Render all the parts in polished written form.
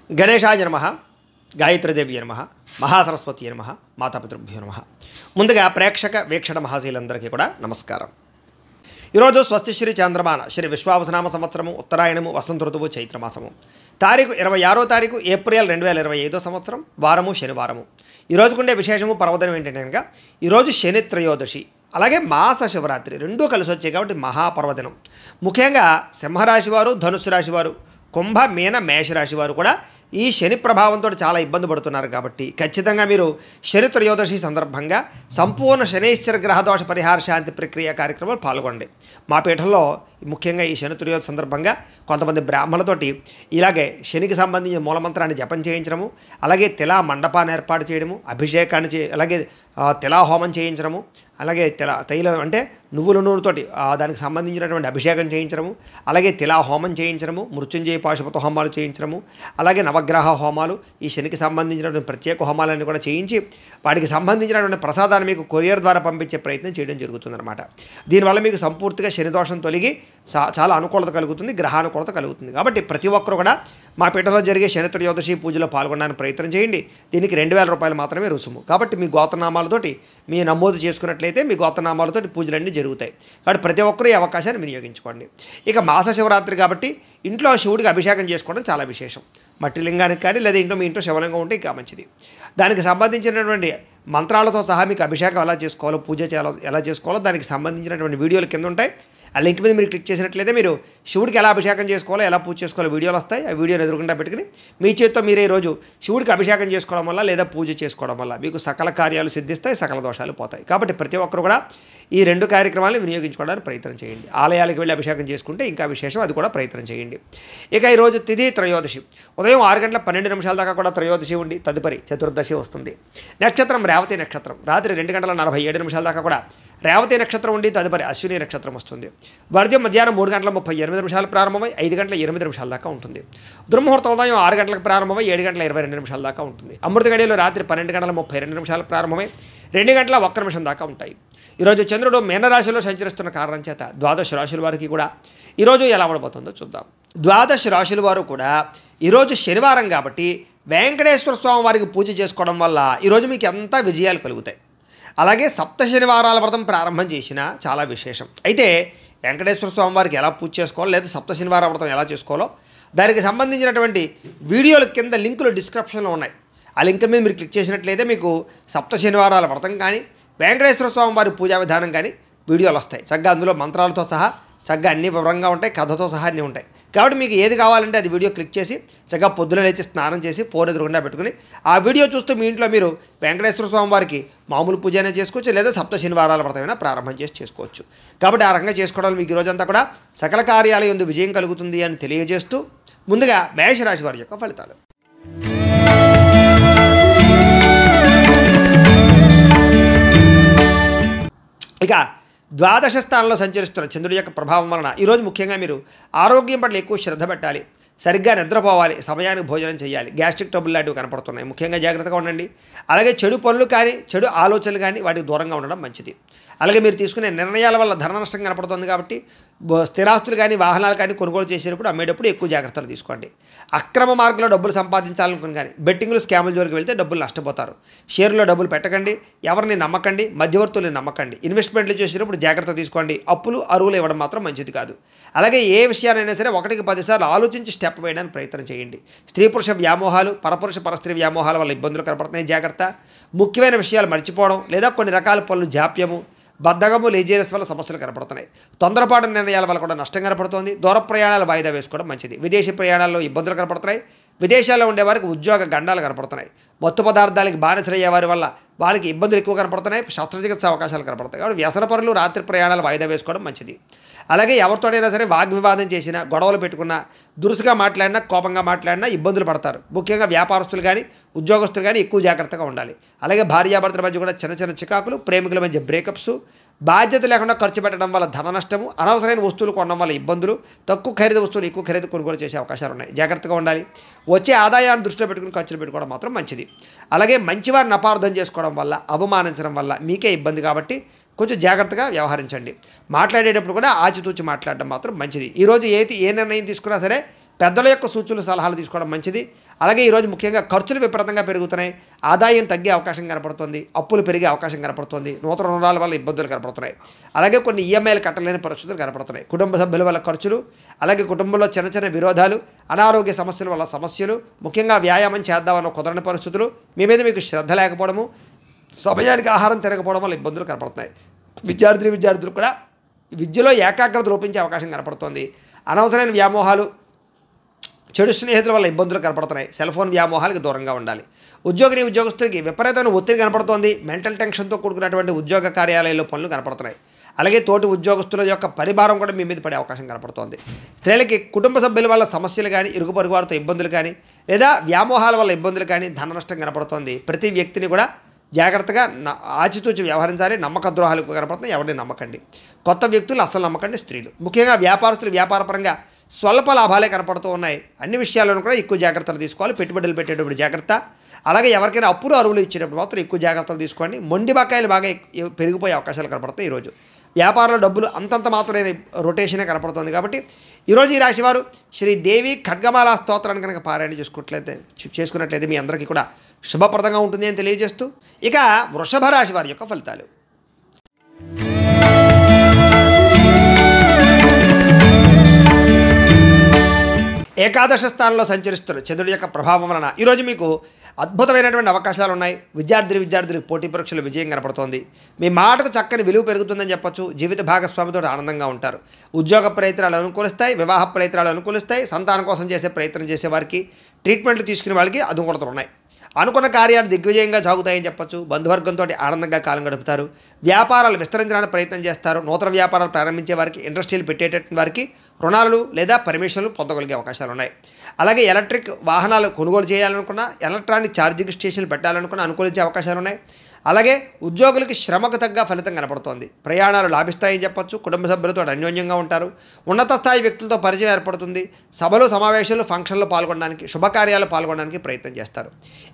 గణేశాయ నమః, గాయత్రీదేవి నమః, మహాసరస్వతి నమః, మాతాపితృభ్యో నమః. ముందుగా ప్రేక్షక వీక్షణ మహాశీలందరికీ కూడా నమస్కారం. ఈరోజు స్వస్తి శ్రీ చంద్రమాన శ్రీ విశ్వావసనామ సంవత్సరము ఉత్తరాయణము వసంత ఋతువు చైత్రమాసము తారీఖు 26వ తారీఖు ఏప్రిల్ 2025 సంవత్సరం వారము శనివారము. ఈరోజుకుండే విశేషము పర్వదినం ఏంటంటే కనుక ఈరోజు శని త్రయోదశి అలాగే మాస శివరాత్రి రెండూ కలిసి వచ్చాయి కాబట్టి మహాపర్వదినం. ముఖ్యంగా సింహరాశి వారు, ధనుస్సు రాశి వారు, కుంభ మీన మేషరాశి వారు కూడా ఈ శని ప్రభావంతో చాలా ఇబ్బంది పడుతున్నారు కాబట్టి ఖచ్చితంగా మీరు శని త్రయోదశి సందర్భంగా సంపూర్ణ శనైశ్చర గ్రహదోష పరిహార శాంతి ప్రక్రియ కార్యక్రమాలు పాల్గొండి. మా పీఠంలో ముఖ్యంగా ఈ శని త్రయోదశి సందర్భంగా కొంతమంది బ్రాహ్మణులతోటి ఇలాగే శనికి సంబంధించిన మూలమంత్రాన్ని జపం చేయించడము, అలాగే తిలా మండపాన్ని ఏర్పాటు చేయడము, అభిషేకాన్ని అలాగే తిలా హోమం చేయించడము, అలాగే తైలం అంటే నువ్వుల నూనెతోటి దానికి సంబంధించినటువంటి అభిషేకం చేయించడము, అలాగే తిలా హోమం చేయించడము, మృత్యుంజయ పాశుపత హోమాలు చేయించడము, అలాగే నవగ్రహ హోమాలు, ఈ శనికి సంబంధించినటువంటి ప్రత్యేక హోమాలన్నీ కూడా చేయించి వాటికి సంబంధించినటువంటి ప్రసాదాన్ని మీకు కొరియర్ ద్వారా పంపించే ప్రయత్నం చేయడం జరుగుతుందన్నమాట. దీనివల్ల మీకు సంపూర్తిగా శనిదోషం తొలగి చాలా అనుకూలత కలుగుతుంది, గ్రహానుకూలత కలుగుతుంది. కాబట్టి ప్రతి ఒక్కరు కూడా మా పీఠంలో జరిగే శని త్రయోదశి పూజలో పాల్గొనడానికి ప్రయత్నం చేయండి. దీనికి 2000 రూపాయలు మాత్రమే రుసుము. కాబట్టి మీ గోత్రనామాలతోటి మీ నమోదు చేసుకున్నట్లయితే మీ గోత్రనామాలతోటి పూజలన్నీ జరుగుతాయి. కాబట్టి ప్రతి ఒక్కరూ ఈ అవకాశాన్ని వినియోగించుకోండి. ఇక మాస శివరాత్రి కాబట్టి ఇంట్లో శివుడికి అభిషేకం చేసుకోవడం చాలా విశేషం. మట్టి లింగానికి కానీ లేదా ఇంట్లో మీ ఇంట్లో శివలింగం ఉంటే ఇంకా మంచిది. దానికి సంబంధించినటువంటి మంత్రాలతో సహా మీకు అభిషేకం ఎలా చేసుకోవాలో, పూజ ఎలా చేసుకోవాలో దానికి సంబంధించినటువంటి వీడియోలు కింద ఉంటాయి. ఆ లింక్ మీద మీరు క్లిక్ చేసినట్లయితే మీరు శివుడికి ఎలా అభిషేకం చేసుకోవాలో, ఎలా పూజ చేసుకోవాలో వీడియోలు వస్తాయి. ఆ వీడియోని ఎదురుకుండా పెట్టుకుని మీ చేతితో మీరే ఈరోజు శివుడికి అభిషేకం చేసుకోవడం వల్ల లేదా పూజ చేసుకోవడం వల్ల మీకు సకల కార్యాలు సిద్ధిస్తాయి, సకల దోషాలు పోతాయి. కాబట్టి ప్రతి ఒక్కరు కూడా ఈ 2 కార్యక్రమాలను వినియోగించుకోవడానికి ప్రయత్నం చేయండి. ఆలయాలకు వెళ్ళి అభిషేకం చేసుకుంటే ఇంకా విశేషం, అది కూడా ప్రయత్నం చేయండి. ఇక ఈరోజు తిథి త్రయోదశి ఉదయం 6:12 దాకా కూడా త్రయోదశి ఉండి తదుపరి చతుర్దశి వస్తుంది. నక్షత్రం రేవతి నక్షత్రం రాత్రి 2:47 దాకా కూడా రేవతి నక్షత్రం ఉండి తదుపరి అశ్విని నక్షత్రం వస్తుంది. వర్జ్యం మధ్యాహ్నం 3:38 ప్రారంభమై 5:08 దాకా ఉంటుంది. దుర్ముహూర్తం ఉదయం 6 గంటలకు ప్రారంభమై 7:22 దాకా ఉంటుంది. అమృత గడియలు రాత్రి 12:32 ప్రారంభమై 2:01 దాకా ఉంటాయి. ఈరోజు చంద్రుడు మీనరాశిలో సంచరిస్తున్న కారణం చేత ద్వాదశ రాశుల వారికి కూడా ఈరోజు ఎలా ఉండబోతుందో చూద్దాం. ద్వాదశ రాశుల వారు కూడా ఈరోజు శనివారం కాబట్టి వెంకటేశ్వర స్వామి వారికి పూజ చేసుకోవడం వల్ల ఈరోజు మీకు ఎంత విజయాలు కలుగుతాయి. అలాగే సప్త శనివారాల వ్రతం ప్రారంభం చేసినా చాలా విశేషం. అయితే వెంకటేశ్వర స్వామి వారికి ఎలా పూజ చేసుకోవాలో లేదా సప్త శనివార వ్రతం ఎలా చేసుకోవాలో దానికి సంబంధించినటువంటి వీడియోల కింద లింకులు డిస్క్రిప్షన్లో ఉన్నాయి. ఆ లింక్ మీద మీరు క్లిక్ చేసినట్లయితే మీకు సప్త శనివారాల వ్రతం కానీ వెంకటేశ్వర స్వామి వారి పూజా విధానం కానీ వీడియోలు వస్తాయి. చక్కగా అందులో మంత్రాలతో సహా చక్కగా అన్ని వివరంగా ఉంటాయి, కథతో సహా అన్నీ ఉంటాయి. కాబట్టి మీకు ఏది కావాలంటే అది వీడియో క్లిక్ చేసి చక్కగా పొద్దున లేచి స్నానం చేసి ఫోన్ ఎదురుగుండా పెట్టుకుని ఆ వీడియో చూస్తూ మీ ఇంట్లో మీరు వెంకటేశ్వర స్వామి వారికి మామూలు పూజ అయినా చేసుకోవచ్చు, లేదా సప్త శనివారాల వ్రతమైనా ప్రారంభం చేసి చేసుకోవచ్చు. కాబట్టి ఆ రకంగా చేసుకోవడం మీకు ఈరోజంతా కూడా సకల కార్యాల యందు విజయం కలుగుతుంది అని తెలియజేస్తూ ముందుగా మేషరాశి వారి యొక్క ఫలితాలు. ఇక ద్వాదశ స్థానంలో సంచరిస్తున్న చంద్రుడి యొక్క ప్రభావం వలన ఈరోజు ముఖ్యంగా మీరు ఆరోగ్యం పట్ల ఎక్కువ శ్రద్ధ పెట్టాలి, సరిగ్గా నిద్రపోవాలి, సమయానికి భోజనం చేయాలి. గ్యాస్ట్రిక్ ట్రబుల్ లాంటివి కనపడుతున్నాయి, ముఖ్యంగా జాగ్రత్తగా ఉండండి. అలాగే చెడు పనులు కానీ చెడు ఆలోచనలు కానీ వాటికి దూరంగా ఉండడం మంచిది. అలాగే మీరు తీసుకునే నిర్ణయాల వల్ల ధన నష్టం కనపడుతుంది కాబట్టి స్థిరాస్తులు కానీ వాహనాలు కానీ కొనుగోలు చేసేటప్పుడు అమ్మేటప్పుడు ఎక్కువ జాగ్రత్తలు తీసుకోండి. అక్రమ మార్గంలో డబ్బులు సంపాదించాలనుకుని కానీ బెట్టింగ్లు స్కాముల జోలికి వెళ్తే డబ్బులు నష్టపోతారు. షేర్లో డబ్బులు పెట్టకండి, ఎవరిని నమ్మకండి, మధ్యవర్తుల్ని నమ్మకండి. ఇన్వెస్ట్మెంట్లు చేసేటప్పుడు జాగ్రత్త తీసుకోండి. అప్పులు అరువులు ఇవ్వడం మాత్రం మంచిది కాదు. అలాగే ఏ విషయానైనా సరే 1కి 10 సార్లు ఆలోచించి స్టెప్ వేయడానికి ప్రయత్నం చేయండి. స్త్రీ పురుష వ్యామోహాలు, పరపురుష పరస్త్రీ వ్యామోహాల వల్ల ఇబ్బందులు కనపడుతున్నాయి, జాగ్రత్త. ముఖ్యమైన విషయాలు మర్చిపోవడం లేదా కొన్ని రకాల పనులు జాప్యము, బద్ధకము, లేజీనెస్ వల్ల సమస్యలు కనపడుతున్నాయి. తొందరపాటు నిర్ణయాల వల్ల కూడా నష్టం కనపడుతుంది. దూర ప్రయాణాలు వాయిదా వేసుకోవడం మంచిది. విదేశీ ప్రయాణాల్లో ఇబ్బందులు కనపడుతున్నాయి. విదేశాల్లో ఉండేవారికి ఉద్యోగ గండాలు కనపడుతున్నాయి. మత్తు పదార్థాలకి బానిసలయ్యే వారి వల్ల వాళ్ళకి ఇబ్బందులు ఎక్కువ కనపడుతున్నాయి. శస్త్రచికిత్స అవకాశాలు కనపడతాయి. కాబట్టి వ్యసన పనులు, రాత్రి ప్రయాణాలు వాయిదా వేసుకోవడం మంచిది. అలాగే ఎవరితోనైనా సరే వాగ్వివాదం చేసినా, గొడవలు పెట్టుకున్నా, దురుసుగా మాట్లాడినా, కోపంగా మాట్లాడినా ఇబ్బందులు పడతారు. ముఖ్యంగా వ్యాపారస్తులు కానీ ఉద్యోగస్తులు కానీ ఎక్కువ జాగ్రత్తగా ఉండాలి. అలాగే భార్యాభర్తల మధ్య కూడా చిన్న చిన్న చికాకులు, ప్రేమికుల మధ్య బ్రేకప్స్, బాధ్యత లేకుండా ఖర్చు పెట్టడం వల్ల ధన నష్టము, అనవసరమైన వస్తువులు కొనడం వల్ల ఇబ్బందులు, తక్కువ ఖరీదు వస్తువులు ఎక్కువ ఖరీదు కొనుగోలు చేసే అవకాశాలు ఉన్నాయి. జాగ్రత్తగా ఉండాలి. వచ్చే ఆదాయాన్ని దృష్టిలో పెట్టుకుని ఖర్చులు పెట్టుకోవడం మాత్రం మంచిది. అలాగే మంచివారిని అపార్థం చేసుకోవడం వల్ల, అవమానించడం వల్ల మీకే ఇబ్బంది కాబట్టి కొంచెం జాగ్రత్తగా వ్యవహరించండి. మాట్లాడేటప్పుడు కూడా ఆచితూచి మాట్లాడడం మాత్రం మంచిది. ఈరోజు ఏ నిర్ణయం తీసుకున్నా సరే పెద్దల యొక్క సూచనలు సలహాలు తీసుకోవడం మంచిది. అలాగే ఈరోజు ముఖ్యంగా ఖర్చులు విపరీతంగా పెరుగుతున్నాయి, ఆదాయం తగ్గే అవకాశం కనపడుతుంది, అప్పులు పెరిగే అవకాశం కనపడుతుంది, నూతన రుణాల వల్ల ఇబ్బందులు కనపడుతున్నాయి, అలాగే కొన్ని ఈఎంఐలు కట్టలేని పరిస్థితులు కనపడుతున్నాయి, కుటుంబ సభ్యుల వల్ల ఖర్చులు, అలాగే కుటుంబంలో చిన్న చిన్న విరోధాలు, అనారోగ్య సమస్యల వల్ల సమస్యలు, ముఖ్యంగా వ్యాయామం చేద్దామన్న కుదరని పరిస్థితులు, మీ మీద మీకు శ్రద్ధ లేకపోవడము, సమయానికి ఆహారం తినకపోవడం వల్ల ఇబ్బందులు కనపడుతున్నాయి. విద్యార్థులు కూడా విద్యలో ఏకాగ్రత లోపించే అవకాశం కనపడుతుంది. అనవసరమైన వ్యామోహాలు, చెడు స్నేహితుల వల్ల ఇబ్బందులు కనపడుతున్నాయి. సెల్ ఫోన్ వ్యామోహాలకు దూరంగా ఉండాలి. ఉద్యోగస్తులకి విపరీతమైన ఒత్తిడి కనపడుతోంది. మెంటల్ టెన్షన్తో కూడుకున్నటువంటి ఉద్యోగ కార్యాలయాల్లో పనులు కనపడుతున్నాయి. అలాగే తోటి ఉద్యోగస్తుల యొక్క పరిభారం కూడా మీ మీద పడే అవకాశం కనపడుతోంది. స్త్రీలకి కుటుంబ సభ్యుల వల్ల సమస్యలు కానీ, ఇరుగు పొరుగు వారితో ఇబ్బందులు కానీ, లేదా వ్యామోహాల వల్ల ఇబ్బందులు కానీ, ధన నష్టం కనపడుతోంది. ప్రతి వ్యక్తిని కూడా జాగ్రత్తగా ఆచితూచి వ్యవహరించాలి. నమ్మక ద్రోహాలు కనపడుతున్నాయి, ఎవరిని నమ్మకండి. కొత్త వ్యక్తులు అస్సలు నమ్మకండి. స్త్రీలు ముఖ్యంగా వ్యాపారస్తులు వ్యాపారపరంగా స్వల్ప లాభాలే కనపడుతూ ఉన్నాయి. అన్ని విషయాల్లోనూ కూడా ఎక్కువ జాగ్రత్తలు తీసుకోవాలి. పెట్టుబడులు పెట్టేటప్పుడు జాగ్రత్త, అలాగే ఎవరికైనా అప్పులు అరువులు ఇచ్చేటప్పుడు మాత్రం ఎక్కువ జాగ్రత్తలు తీసుకోండి. మొండి బకాయిలు బాగా పెరిగిపోయే అవకాశాలు కనపడతాయి. ఈరోజు వ్యాపారంలో డబ్బులు అంతంత మాత్రమే రొటేషనే కనపడుతుంది. కాబట్టి ఈరోజు ఈ రాశివారు శ్రీదేవి ఖడ్గమాల స్తోత్రాన్ని కనుక పారాయణ చేసుకున్నట్లయితే మీ అందరికీ కూడా శుభప్రదంగా ఉంటుంది అని తెలియజేస్తూ, ఇక వృషభ రాశి వారి యొక్క ఫలితాలు. ఏకాదశ స్థానంలో సంచరిస్తున్న చంద్రుడి యొక్క ప్రభావం వలన ఈరోజు మీకు అద్భుతమైనటువంటి అవకాశాలు ఉన్నాయి. విద్యార్థులకు పోటీ పరీక్షలు విజయం కనపడుతోంది. మీ మాటకు చక్కని విలువ పెరుగుతుందని చెప్పొచ్చు. జీవిత భాగస్వామితో ఆనందంగా ఉంటారు. ఉద్యోగ ప్రయత్నాలు అనుకూలిస్తాయి, వివాహ ప్రయత్నాలు అనుకూలిస్తాయి. సంతానం కోసం చేసే ప్రయత్నం చేసే వారికి, ట్రీట్మెంట్లు తీసుకునే వాళ్ళకి అనుకూలతలు ఉన్నాయి. అనుకున్న కార్యాలు దిగ్విజయంగా సాగుతాయని చెప్పొచ్చు. బంధువర్గంతో ఆనందంగా కాలం గడుపుతారు. వ్యాపారాలు విస్తరించడానికి ప్రయత్నం చేస్తారు. నూతన వ్యాపారాలు ప్రారంభించే వారికి, ఇండస్ట్రీలు పెట్టేటటువంటి వారికి రుణాలు లేదా పర్మిషన్లు పొందగలిగే అవకాశాలు ఉన్నాయి. అలాగే ఎలక్ట్రిక్ వాహనాలు కొనుగోలు చేయాలనుకున్నా, ఎలక్ట్రానిక్ ఛార్జింగ్ స్టేషన్లు పెట్టాలనుకున్నా అనుకూలించే అవకాశాలు ఉన్నాయి. అలాగే ఉద్యోగులకి శ్రమకు తగ్గ ఫలితం కనపడుతోంది. ప్రయాణాలు లాభిస్తాయని చెప్పొచ్చు. కుటుంబ సభ్యులతో అన్యోన్యంగా ఉంటారు. ఉన్నత స్థాయి వ్యక్తులతో పరిచయం ఏర్పడుతుంది. సభలు, సమావేశాలు, ఫంక్షన్లు పాల్గొనడానికి, శుభకార్యాలు పాల్గొనడానికి ప్రయత్నం చేస్తారు.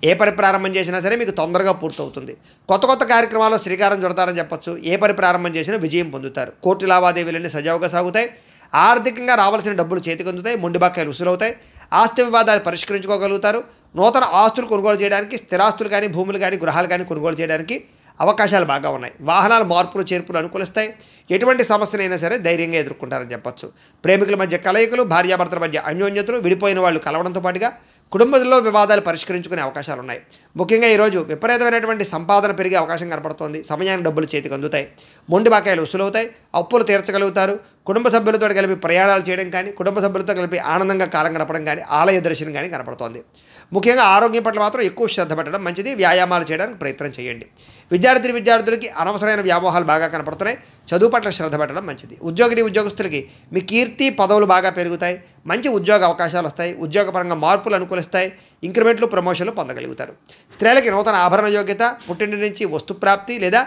ఏ పని ప్రారంభం చేసినా సరే మీకు తొందరగా పూర్తవుతుంది. కొత్త కార్యక్రమాల్లో శ్రీకారం చుడతారని చెప్పొచ్చు. ఏ పని ప్రారంభం చేసినా విజయం పొందుతారు. కోర్టు లావాదేవీలన్నీ సజావుగా సాగుతాయి. ఆర్థికంగా రావాల్సిన డబ్బులు చేతికి అందుతాయి. మొండి బకాయిలు వసూలవుతాయి. ఆస్తి వివాదాలు పరిష్కరించుకోగలుగుతారు. నూతన ఆస్తులు కొనుగోలు చేయడానికి, స్థిరాస్తులు కానీ, భూములు కానీ, గృహాలు కానీ కొనుగోలు చేయడానికి అవకాశాలు బాగా ఉన్నాయి. వాహనాల మార్పులు చేర్పులు అనుకూలిస్తాయి. ఎటువంటి సమస్యనైనా సరే ధైర్యంగా ఎదుర్కొంటారని చెప్పొచ్చు. ప్రేమికుల మధ్య కలయికలు, భార్యాభర్తల మధ్య అన్యోన్యతలు, విడిపోయిన వాళ్ళు కలవడంతో పాటుగా కుటుంబంలో వివాదాలు పరిష్కరించుకునే అవకాశాలు ఉన్నాయి. ముఖ్యంగా ఈరోజు విపరీతమైనటువంటి సంపాదన పెరిగే అవకాశం కనపడుతోంది. సమయానికి డబ్బులు చేతికి అందుతాయి. మొండి బకాయిలు వసూలవుతాయి. అప్పులు తీర్చగలుగుతారు. కుటుంబ సభ్యులతో కలిపి ప్రయాణాలు చేయడం కానీ, కుటుంబ సభ్యులతో కలిపి ఆనందంగా కాలం గడపడం కానీ, ఆలయ దర్శనం కానీ కనపడుతోంది. ముఖ్యంగా ఆరోగ్యం పట్ల మాత్రం ఎక్కువ శ్రద్ధ పెట్టడం మంచిది. వ్యాయామాలు చేయడానికి ప్రయత్నం చేయండి. విద్యార్థులకి అనవసరమైన వ్యామోహాలు బాగా కనపడుతున్నాయి. చదువు పట్ల శ్రద్ధ పెట్టడం మంచిది. ఉద్యోగస్తులకి మీ కీర్తి పదవులు బాగా పెరుగుతాయి. మంచి ఉద్యోగ అవకాశాలు వస్తాయి. ఉద్యోగపరంగా మార్పులు అనుకూలిస్తాయి. ఇంక్రిమెంట్లు, ప్రమోషన్లు పొందగలుగుతారు. స్త్రీలకి నూతన ఆభరణ యోగ్యత, పుట్టింటి నుంచి వస్తుప్రాప్తి లేదా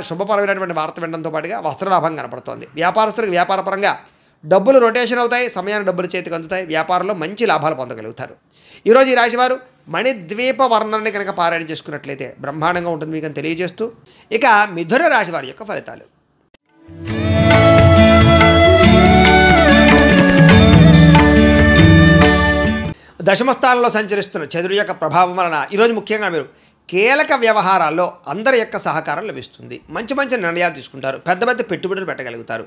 శుభపరమైనటువంటి వార్త వినడంతో పాటుగా వస్త్రలాభం కనపడుతోంది. వ్యాపారస్తులకు వ్యాపారపరంగా డబ్బులు రొటేషన్ అవుతాయి. సమయానికి డబ్బులు చేతికి అందుతాయి. వ్యాపారంలో మంచి లాభాలు పొందగలుగుతారు. ఈరోజు ఈ రాశివారు మణిద్వీప వర్ణాన్ని కనుక పారాయణ చేసుకున్నట్లయితే బ్రహ్మాండంగా ఉంటుంది మీకు అని తెలియజేస్తూ, ఇక మిథున రాశి వారి యొక్క ఫలితాలు. దశమ స్థానంలో సంచరిస్తున్న చంద్రుడి యొక్క ప్రభావం వలన ఈరోజు ముఖ్యంగా మీరు కీలక వ్యవహారాల్లో అందరి యొక్క సహకారం లభిస్తుంది. మంచి నిర్ణయాలు తీసుకుంటారు. పెద్ద పెట్టుబడులు పెట్టగలుగుతారు.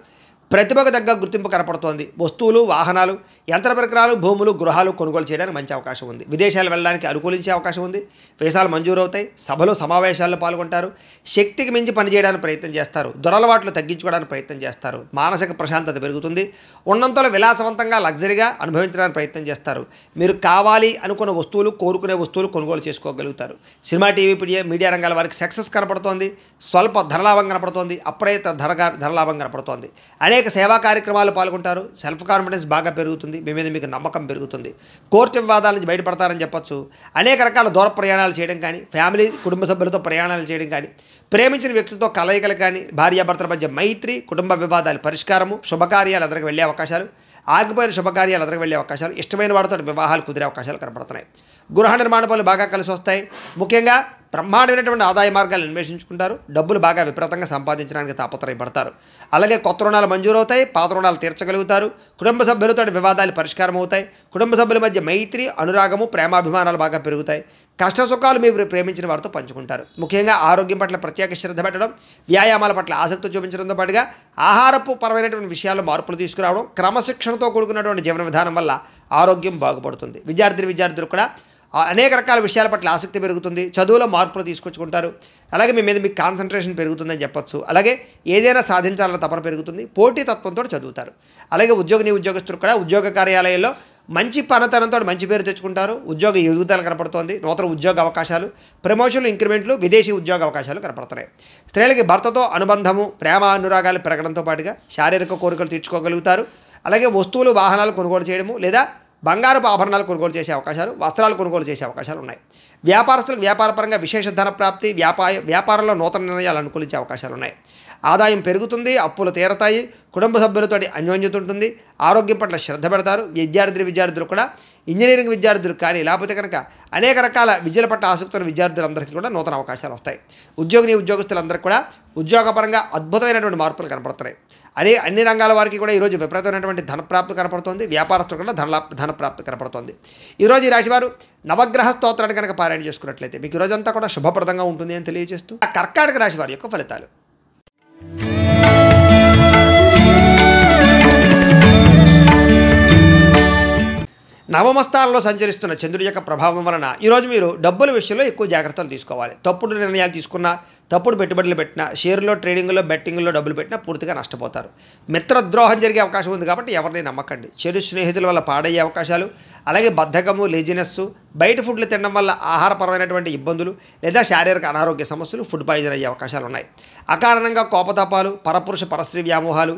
ప్రతిభకు తగ్గ గుర్తింపు కనపడుతోంది. వస్తువులు, వాహనాలు, యంత్ర పరికరాలు, భూములు, గృహాలు కొనుగోలు చేయడానికి మంచి అవకాశం ఉంది. విదేశాలు వెళ్ళడానికి అనుకూలించే అవకాశం ఉంది. వీసాలు మంజూరు అవుతాయి. సభలు, సమావేశాల్లో పాల్గొంటారు. శక్తికి మించి పనిచేయడానికి ప్రయత్నం చేస్తారు. దురలవాట్లు తగ్గించుకోవడానికి ప్రయత్నం చేస్తారు. మానసిక ప్రశాంతత పెరుగుతుంది. ఉన్నంతలో విలాసవంతంగా, లగ్జరీగా అనుభవించడానికి ప్రయత్నం చేస్తారు. మీరు కావాలి అనుకున్న వస్తువులు, కోరుకునే వస్తువులు కొనుగోలు చేసుకోగలుగుతారు. సినిమా, టీవీ, మీడియా రంగాల వారికి సక్సెస్ కనపడుతోంది. స్వల్ప ధనలాభం కనపడుతోంది. అప్రయత్న ధనలాభం కనపడుతోంది. అనేక సేవా కార్యక్రమాలు పాల్గొంటారు. సెల్ఫ్ కాన్ఫిడెన్స్ బాగా పెరుగుతుంది. మీ మీద మీకు నమ్మకం పెరుగుతుంది. కోర్టు వివాదాల నుంచి బయటపడతారని చెప్పొచ్చు. అనేక రకాల దూర ప్రయాణాలు చేయడం కానీ, ఫ్యామిలీ, కుటుంబ సభ్యులతో ప్రయాణాలు చేయడం కానీ, ప్రేమించిన వ్యక్తులతో కలయికలు కానీ, భార్యాభర్తల మధ్య మైత్రి, కుటుంబ వివాదాలు పరిష్కారము, శుభకార్యాలు ఎదురుకు వెళ్ళే అవకాశాలు, ఆగిపోయిన శుభకార్యాలు ఎదురుకు వెళ్ళే అవకాశాలు, ఇష్టమైన వాడితో వివాహాలు కుదిరే అవకాశాలు కనపడుతున్నాయి. గృహ నిర్మాణ పనులు బాగా కలిసి వస్తాయి. ముఖ్యంగా బ్రహ్మాండమైనటువంటి ఆదాయ మార్గాలను అన్వేషించుకుంటారు. డబ్బులు బాగా విపరీతంగా సంపాదించడానికి తాపత్రయపడతారు. అలాగే కొత్త రుణాలు మంజూరవుతాయి, పాత రుణాలు తీర్చగలుగుతారు. కుటుంబ సభ్యులతో వివాదాలు పరిష్కారం అవుతాయి. కుటుంబ సభ్యుల మధ్య మైత్రి, అనురాగము, ప్రేమాభిమానాలు బాగా పెరుగుతాయి. కష్ట సుఖాలు మీరు ప్రేమించిన వారితో పంచుకుంటారు. ముఖ్యంగా ఆరోగ్యం పట్ల ప్రత్యేక శ్రద్ధ పెట్టడం, వ్యాయామాల పట్ల ఆసక్తి చూపించడంతో పాటుగా ఆహారపు పరమైనటువంటి విషయాల్లో మార్పులు తీసుకురావడం, క్రమశిక్షణతో కూడుకున్నటువంటి జీవన విధానం వల్ల ఆరోగ్యం బాగుపడుతుంది. విద్యార్థులు కూడా అనేక రకాల విషయాల పట్ల ఆసక్తి పెరుగుతుంది. చదువులో మార్పులు తీసుకొచ్చుకుంటారు. అలాగే మీ మీద మీకు కాన్సన్ట్రేషన్ పెరుగుతుందని చెప్పొచ్చు. అలాగే ఏదైనా సాధించాలన్న తపన పెరుగుతుంది. పోటీతత్వంతో చదువుతారు. అలాగే ఉద్యోగస్తులు కూడా ఉద్యోగ కార్యాలయాల్లో మంచి పనితనంతో మంచి పేరు తెచ్చుకుంటారు. ఉద్యోగ ఎదుగుదల కనపడుతోంది. నూతన ఉద్యోగ అవకాశాలు, ప్రమోషన్లు, ఇంక్రిమెంట్లు, విదేశీ ఉద్యోగ అవకాశాలు కనపడుతున్నాయి. స్త్రీలకి భర్తతో అనుబంధము, ప్రేమ, అనురాగాలు పెరగడంతో పాటుగా శారీరక కోరికలు తీర్చుకోగలుగుతారు. అలాగే వస్తువులు, వాహనాలు కొనుగోలు చేయడము లేదా బంగారపు ఆభరణాలు కొనుగోలు చేసే అవకాశాలు, వస్త్రాలు కొనుగోలు చేసే అవకాశాలు ఉన్నాయి. వ్యాపారస్తులకు వ్యాపారపరంగా విశేష ధన ప్రాప్తి, వ్యాపారంలో నూతన నిర్ణయాలు అనుకూలించే అవకాశాలు ఉన్నాయి. ఆదాయం పెరుగుతుంది, అప్పులు తీరతాయి, కుటుంబ సభ్యులతో అన్యోన్యత ఉంటుంది, ఆరోగ్యం పట్ల శ్రద్ధ పెడతారు. విద్యార్థులు కూడా ఇంజనీరింగ్ విద్యార్థులు కానీ లేకపోతే కనుక అనేక రకాల విద్యల పట్ల ఆసక్తి ఉన్న విద్యార్థులందరికీ కూడా నూతన అవకాశాలు వస్తాయి. ఉద్యోగస్తులందరికీ కూడా ఉద్యోగపరంగా అద్భుతమైనటువంటి మార్పులు కనపడుతున్నాయి. అన్ని రంగాల వారికి కూడా ఈరోజు విపరీతమైనటువంటి ధనప్రాప్తి కనపడుతుంది. వ్యాపారస్తులు కూడా ధనప్రాప్తి కనపడుతుంది. ఈరోజు ఈ రాశివారు నవగ్రహ స్తోత్రాన్ని కనుక పారాయణ చేసుకున్నట్లయితే మీకు ఈరోజంతా కూడా శుభప్రదంగా ఉంటుంది అని తెలియజేస్తూ కర్కాటక రాశి వారి యొక్క ఫలితాలు. నవమస్థానంలో సంచరిస్తున్న చంద్రుడి యొక్క ప్రభావం వలన ఈరోజు మీరు డబ్బుల విషయంలో ఎక్కువ జాగ్రత్తలు తీసుకోవాలి. తప్పుడు నిర్ణయాలు తీసుకున్నా, తప్పుడు పెట్టుబడులు పెట్టినా, షేర్లో, ట్రేడింగ్లో, బెట్టింగ్లో డబ్బులు పెట్టినా పూర్తిగా నష్టపోతారు. మిత్రద్రోహం జరిగే అవకాశం ఉంది కాబట్టి ఎవరిని నమ్మకండి. చెడు స్నేహితుల వల్ల పాడయ్యే అవకాశాలు, అలాగే బద్ధకము, లేజినెస్, బయట ఫుడ్లు తినడం వల్ల ఆహారపరమైనటువంటి ఇబ్బందులు లేదా శారీరక అనారోగ్య సమస్యలు, ఫుడ్ పాయిజన్ అయ్యే అవకాశాలు ఉన్నాయి. అకారణంగా కోపతాపాలు, పరపురుష పరస్త్రీ వ్యామోహాలు,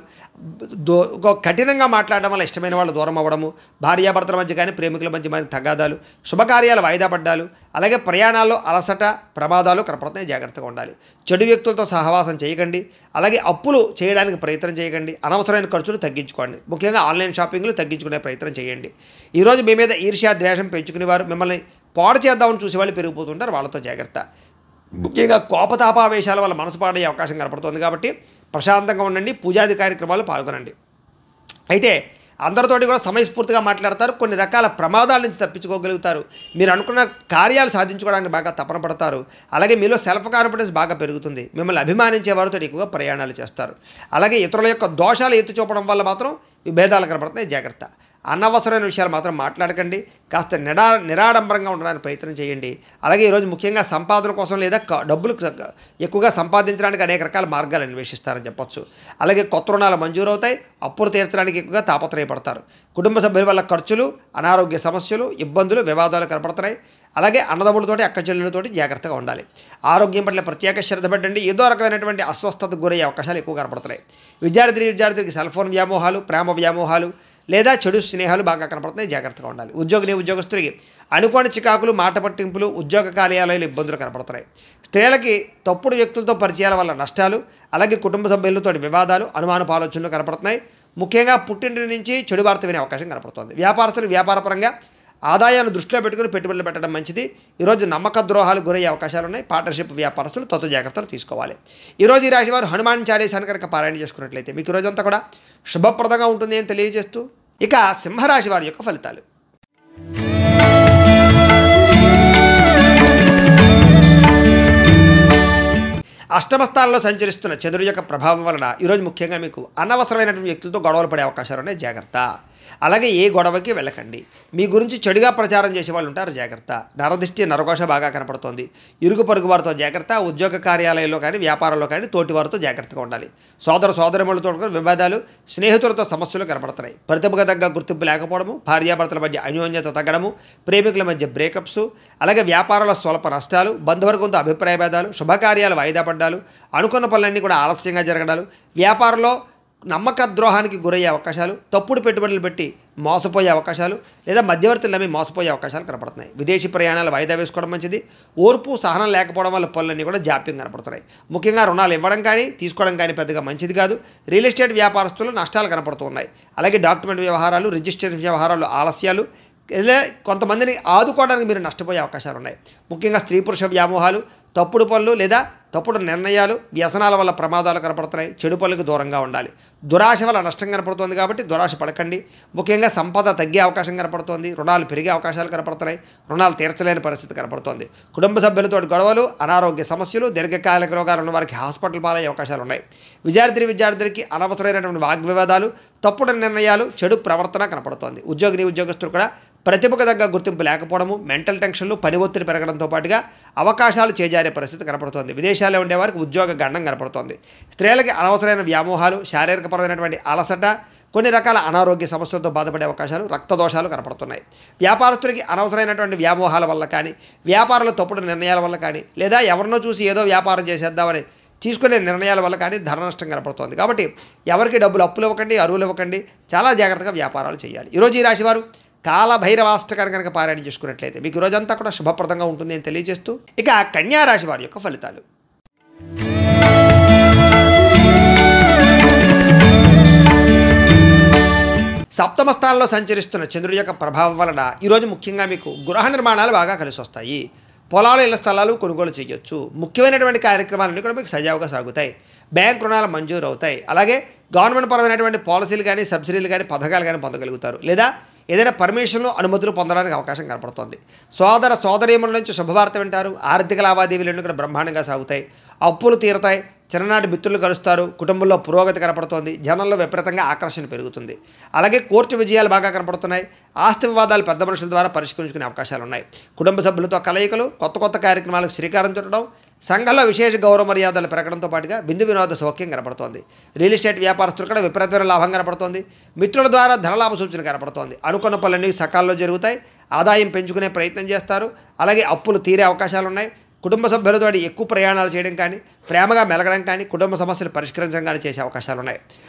కఠినంగా మాట్లాడడం వల్ల ఇష్టమైన వాళ్ళు దూరం అవ్వడము, భార్యాభర్తల మధ్య కానీ ప్రేమికుల మధ్య మరి తగాదాలు, శుభకార్యాలు వాయిదా పడ్డాలు, అలాగే ప్రయాణాల్లో అలసట, ప్రమాదాలు కనపడుతున్నాయి. జాగ్రత్తగా ఉండాలి. చెడు వ్యక్తులతో సహవాసం చేయకండి. అలాగే అప్పులు చేయడానికి ప్రయత్నం చేయకండి. అనవసరమైన ఖర్చులు తగ్గించుకోండి. ముఖ్యంగా ఆన్లైన్ షాపింగ్లు తగ్గించుకునే ప్రయత్నం చేయండి. ఈరోజు మీ మీద ఈర్ష్య, ద్వేషం పెంచుకునేవారు, మిమ్మల్ని పాడు చేద్దామని చూసేవాళ్ళు పెరిగిపోతుంటారు. వాళ్ళతో జాగ్రత్త. ముఖ్యంగా కోపతాపావేశాల వల్ల మనసు పాడయ్యే అవకాశం కనపడుతుంది కాబట్టి ప్రశాంతంగా ఉండండి. పూజాది కార్యక్రమాలు పాల్గొనండి. అయితే అందరితోటి కూడా సమయస్ఫూర్తిగా మాట్లాడతారు. కొన్ని రకాల ప్రమాదాల నుంచి తప్పించుకోగలుగుతారు. మీరు అనుకున్న కార్యాలు సాధించుకోవడానికి బాగా తపన పడతారు. అలాగే మీలో సెల్ఫ్ కాన్ఫిడెన్స్ బాగా పెరుగుతుంది. మిమ్మల్ని అభిమానించే వారితో ఎక్కువగా ప్రయాణాలు చేస్తారు. అలాగే ఇతరుల యొక్క దోషాలు ఎత్తి చూపడం వల్ల మాత్రం విభేదాలు కనపడుతున్నాయి. జాగ్రత్త. అనవసరమైన విషయాలు మాత్రం మాట్లాడకండి. కాస్త నిరాడంబరంగా ఉండడానికి ప్రయత్నం చేయండి. అలాగే ఈరోజు ముఖ్యంగా సంపాదన కోసం లేదా డబ్బులు ఎక్కువగా సంపాదించడానికి అనేక రకాల మార్గాలు అన్వేషిస్తారని చెప్పొచ్చు. అలాగే కొత్త రుణాలు మంజూరవుతాయి. అప్పులు తీర్చడానికి ఎక్కువగా తాపత్రయపడతారు. కుటుంబ సభ్యుల వల్ల ఖర్చులు, అనారోగ్య సమస్యలు, ఇబ్బందులు, వివాదాలు కనపడుతున్నాయి. అలాగే అన్నదమ్ములతోటి, అక్క చెల్లెలతోటి జాగ్రత్తగా ఉండాలి. ఆరోగ్యం పట్ల ప్రత్యేక శ్రద్ధ పెట్టండి. ఏదో రకమైనటువంటి అస్వస్థతకు గురయ్యే అవకాశాలు ఎక్కువ కనపడుతున్నాయి. విద్యార్థులకి సెల్ ఫోన్ వ్యామోహాలు, ప్రేమ వ్యామోహాలు లేదా చెడు స్నేహాలు బాగా కనపడుతున్నాయి. జాగ్రత్తగా ఉండాలి. ఉద్యోగస్తులకి అనుకోని చికాకులు, మాట పట్టింపులు, ఉద్యోగ కార్యాలయాలు ఇబ్బందులు కనపడుతున్నాయి. స్త్రీలకి తప్పుడు వ్యక్తులతో పరిచయాల వల్ల నష్టాలు, అలాగే కుటుంబ సభ్యులతో వివాదాలు, అనుమానపు ఆలోచనలు కనపడుతున్నాయి. ముఖ్యంగా పుట్టింటి నుంచి చెడు వార్త వినే అవకాశం కనపడుతుంది. వ్యాపారస్తులు వ్యాపారపరంగా ఆదాయాన్ని దృష్టిలో పెట్టుకుని పెట్టుబడులు పెట్టడం మంచిది. ఈరోజు నమ్మక ద్రోహాలు గురయ్యే అవకాశాలు ఉన్నాయి. పార్ట్నర్షిప్ వ్యాపారస్తులు తత్వ జాగ్రత్తలు తీసుకోవాలి. ఈరోజు ఈ రాశి వారు హనుమాన్ చాలీసాన్ని కనుక పారాయణ చేసుకున్నట్లయితే మీకు ఈరోజంతా కూడా శుభప్రదంగా ఉంటుంది అని తెలియజేస్తూ ఇక సింహరాశి వారి యొక్క ఫలితాలు. అష్టమ స్థానంలో సంచరిస్తున్న చంద్రుడి యొక్క ప్రభావం వలన ఈరోజు ముఖ్యంగా మీకు అనవసరమైనటువంటి వ్యక్తులతో గొడవలు పడే అవకాశాలు ఉన్నాయి. జాగ్రత్త. అలాగే ఏ గొడవకి వెళ్ళకండి. మీ గురించి చెడుగా ప్రచారం చేసే వాళ్ళు ఉంటారు. జాగ్రత్త. నరదిష్టి, నరఘోష బాగా కనపడుతోంది. ఇరుగు పొరుగు వారితో జాగ్రత్త. ఉద్యోగ కార్యాలయంలో కానీ వ్యాపారంలో కానీ తోటి వారితో జాగ్రత్తగా ఉండాలి. సోదరమణులతో వివాదాలు, స్నేహితులతో సమస్యలు కనపడుతున్నాయి. ప్రతిభకు తగ్గ గుర్తింపు లేకపోవడము, భార్యాభర్తల మధ్య అన్యోన్యత తగ్గడము, ప్రేమికుల మధ్య బ్రేకప్స్, అలాగే వ్యాపారాల స్వల్ప నష్టాలు, బంధువర్గంతో అభిప్రాయ భేదాలు, శుభకార్యాలు వాయిదా పడ్డాలు, అనుకున్న పనులన్నీ కూడా ఆలస్యంగా జరగడాలు, వ్యాపారంలో నమ్మక ద్రోహానికి గురయ్యే అవకాశాలు, తప్పుడు పెట్టుబడులు పెట్టి మోసపోయే అవకాశాలు లేదా మధ్యవర్తులు నమ్మి మోసపోయే అవకాశాలు కనపడుతున్నాయి. విదేశీ ప్రయాణాలు వాయిదా వేసుకోవడం మంచిది. ఓర్పు, సహనం లేకపోవడం వల్ల పనులన్నీ కూడా జాప్యం కనపడుతున్నాయి. ముఖ్యంగా రుణాలు ఇవ్వడం కానీ తీసుకోవడం కానీ పెద్దగా మంచిది కాదు. రియల్ ఎస్టేట్ వ్యాపారస్తులు నష్టాలు కనపడుతూ ఉన్నాయి. అలాగే డాక్యుమెంట్ వ్యవహారాలు, రిజిస్ట్రేషన్ వ్యవహారాలు ఆలస్యాలు, లేదా కొంతమందిని ఆదుకోవడానికి మీరు నష్టపోయే అవకాశాలు ఉన్నాయి. ముఖ్యంగా స్త్రీ పురుష వ్యామోహాలు, తప్పుడు పనులు లేదా తప్పుడు నిర్ణయాలు, వ్యసనాల వల్ల ప్రమాదాలు కనపడుతున్నాయి. చెడు పనులకు దూరంగా ఉండాలి. దురాశ వల్ల నష్టం కనపడుతుంది కాబట్టి దురాశ పడకండి. ముఖ్యంగా సంపద తగ్గే అవకాశం కనపడుతోంది. రుణాలు పెరిగే అవకాశాలు కనపడుతున్నాయి. రుణాలు తీర్చలేని పరిస్థితి కనపడుతోంది. కుటుంబ సభ్యులతో గొడవలు, అనారోగ్య సమస్యలు, దీర్ఘకాలిక రోగాలు ఉన్న వారికి హాస్పిటల్ పాలయ్యే అవకాశాలు ఉన్నాయి. విద్యార్థులకి అనవసరమైనటువంటి వాగ్వివాదాలు, తప్పుడు నిర్ణయాలు, చెడు ప్రవర్తన కనపడుతోంది. ఉద్యోగస్తులు కూడా ప్రతిభకు తగ్గ గుర్తింపు లేకపోవడము, మెంటల్ టెన్షన్లు, పని ఒత్తిడి పెరగడంతో పాటుగా అవకాశాలు చేజారే పరిస్థితి కనపడుతోంది. విదేశాల్లో ఉండేవారికి ఉద్యోగ గండం కనపడుతోంది. స్త్రీలకి అనవసరమైన వ్యామోహాలు, శారీరకపరమైనటువంటి అలసట, కొన్ని రకాల అనారోగ్య సమస్యలతో బాధపడే అవకాశాలు, రక్తదోషాలు కనపడుతున్నాయి. వ్యాపారస్తులకి అనవసరమైనటువంటి వ్యామోహాల వల్ల కానీ, వ్యాపారంలో తప్పుడు నిర్ణయాల వల్ల కానీ, లేదా ఎవరినో చూసి ఏదో వ్యాపారం చేసేద్దామని తీసుకునే నిర్ణయాల వల్ల కానీ ధన నష్టం కనపడుతోంది. కాబట్టి ఎవరికి డబ్బులు అప్పులు ఇవ్వకండి, అరువులు ఇవ్వకండి. చాలా జాగ్రత్తగా వ్యాపారాలు చేయాలి. ఈరోజు ఈ రాశివారు కాలభైరవాష్టకాన్ని కనుక పారాయణ చేసుకున్నట్లయితే మీకు రోజంతా కూడా శుభప్రదంగా ఉంటుంది అని తెలియజేస్తూ, ఇక కన్యా రాశి వారి యొక్క ఫలితాలు. సప్తమ స్థానంలో సంచరిస్తున్న చంద్రుడి యొక్క ప్రభావం వలన ఈరోజు ముఖ్యంగా మీకు గృహ నిర్మాణాలు బాగా కలిసి వస్తాయి. పొలాలు, ఇళ్ల స్థలాలు కొనుగోలు చేయొచ్చు. ముఖ్యమైనటువంటి కార్యక్రమాలన్నీ కూడా మీకు సజావుగా సాగుతాయి. బ్యాంక్ రుణాలు మంజూరు అవుతాయి. అలాగే గవర్నమెంట్ పరమైనటువంటి పాలసీలు కానీ, సబ్సిడీలు కానీ, పథకాలు కానీ పొందగలుగుతారు. లేదా ఏదైనా పర్మిషన్లు, అనుమతులు పొందడానికి అవకాశం కనపడుతుంది. సోదరీమణుల నుంచి శుభవార్త వింటారు. ఆర్థిక లావాదేవీలన్నీ కూడా బ్రహ్మాండంగా సాగుతాయి. అప్పులు తీరతాయి. చిన్ననాటి మిత్రులు కలుస్తారు. కుటుంబంలో పురోగతి కనపడుతోంది. జనంలో విపరీతంగా ఆకర్షణ పెరుగుతుంది. అలాగే కోర్టు విజయాలు బాగా కనపడుతున్నాయి. ఆస్తి వివాదాలు పెద్ద మనుషుల ద్వారా పరిష్కరించుకునే అవకాశాలు ఉన్నాయి. కుటుంబ సభ్యులతో కలయికలు, కొత్త కార్యక్రమాలకు శ్రీకారం చుట్టడం, సంఘంలో విశేష గౌరవ మర్యాదలు పెరగడంతో పాటుగా విందు వినోద సౌఖ్యం కనపడుతోంది. రియల్ ఎస్టేట్ వ్యాపారస్తులు కూడా విపరీతమైన లాభం కనపడుతోంది. మిత్రుల ద్వారా ధనలాభ సూచన కనపడుతోంది. అనుకున్న పనులన్నీ సకాలంలో జరుగుతాయి. ఆదాయం పెంచుకునే ప్రయత్నం చేస్తారు. అలాగే అప్పులు తీరే అవకాశాలు ఉన్నాయి. కుటుంబ సభ్యులతో ఎక్కువ ప్రయాణాలు చేయడం కానీ, ప్రేమగా మెలగడం కానీ, కుటుంబ సమస్యలు పరిష్కరించడం కానీ చేసే అవకాశాలు ఉన్నాయి.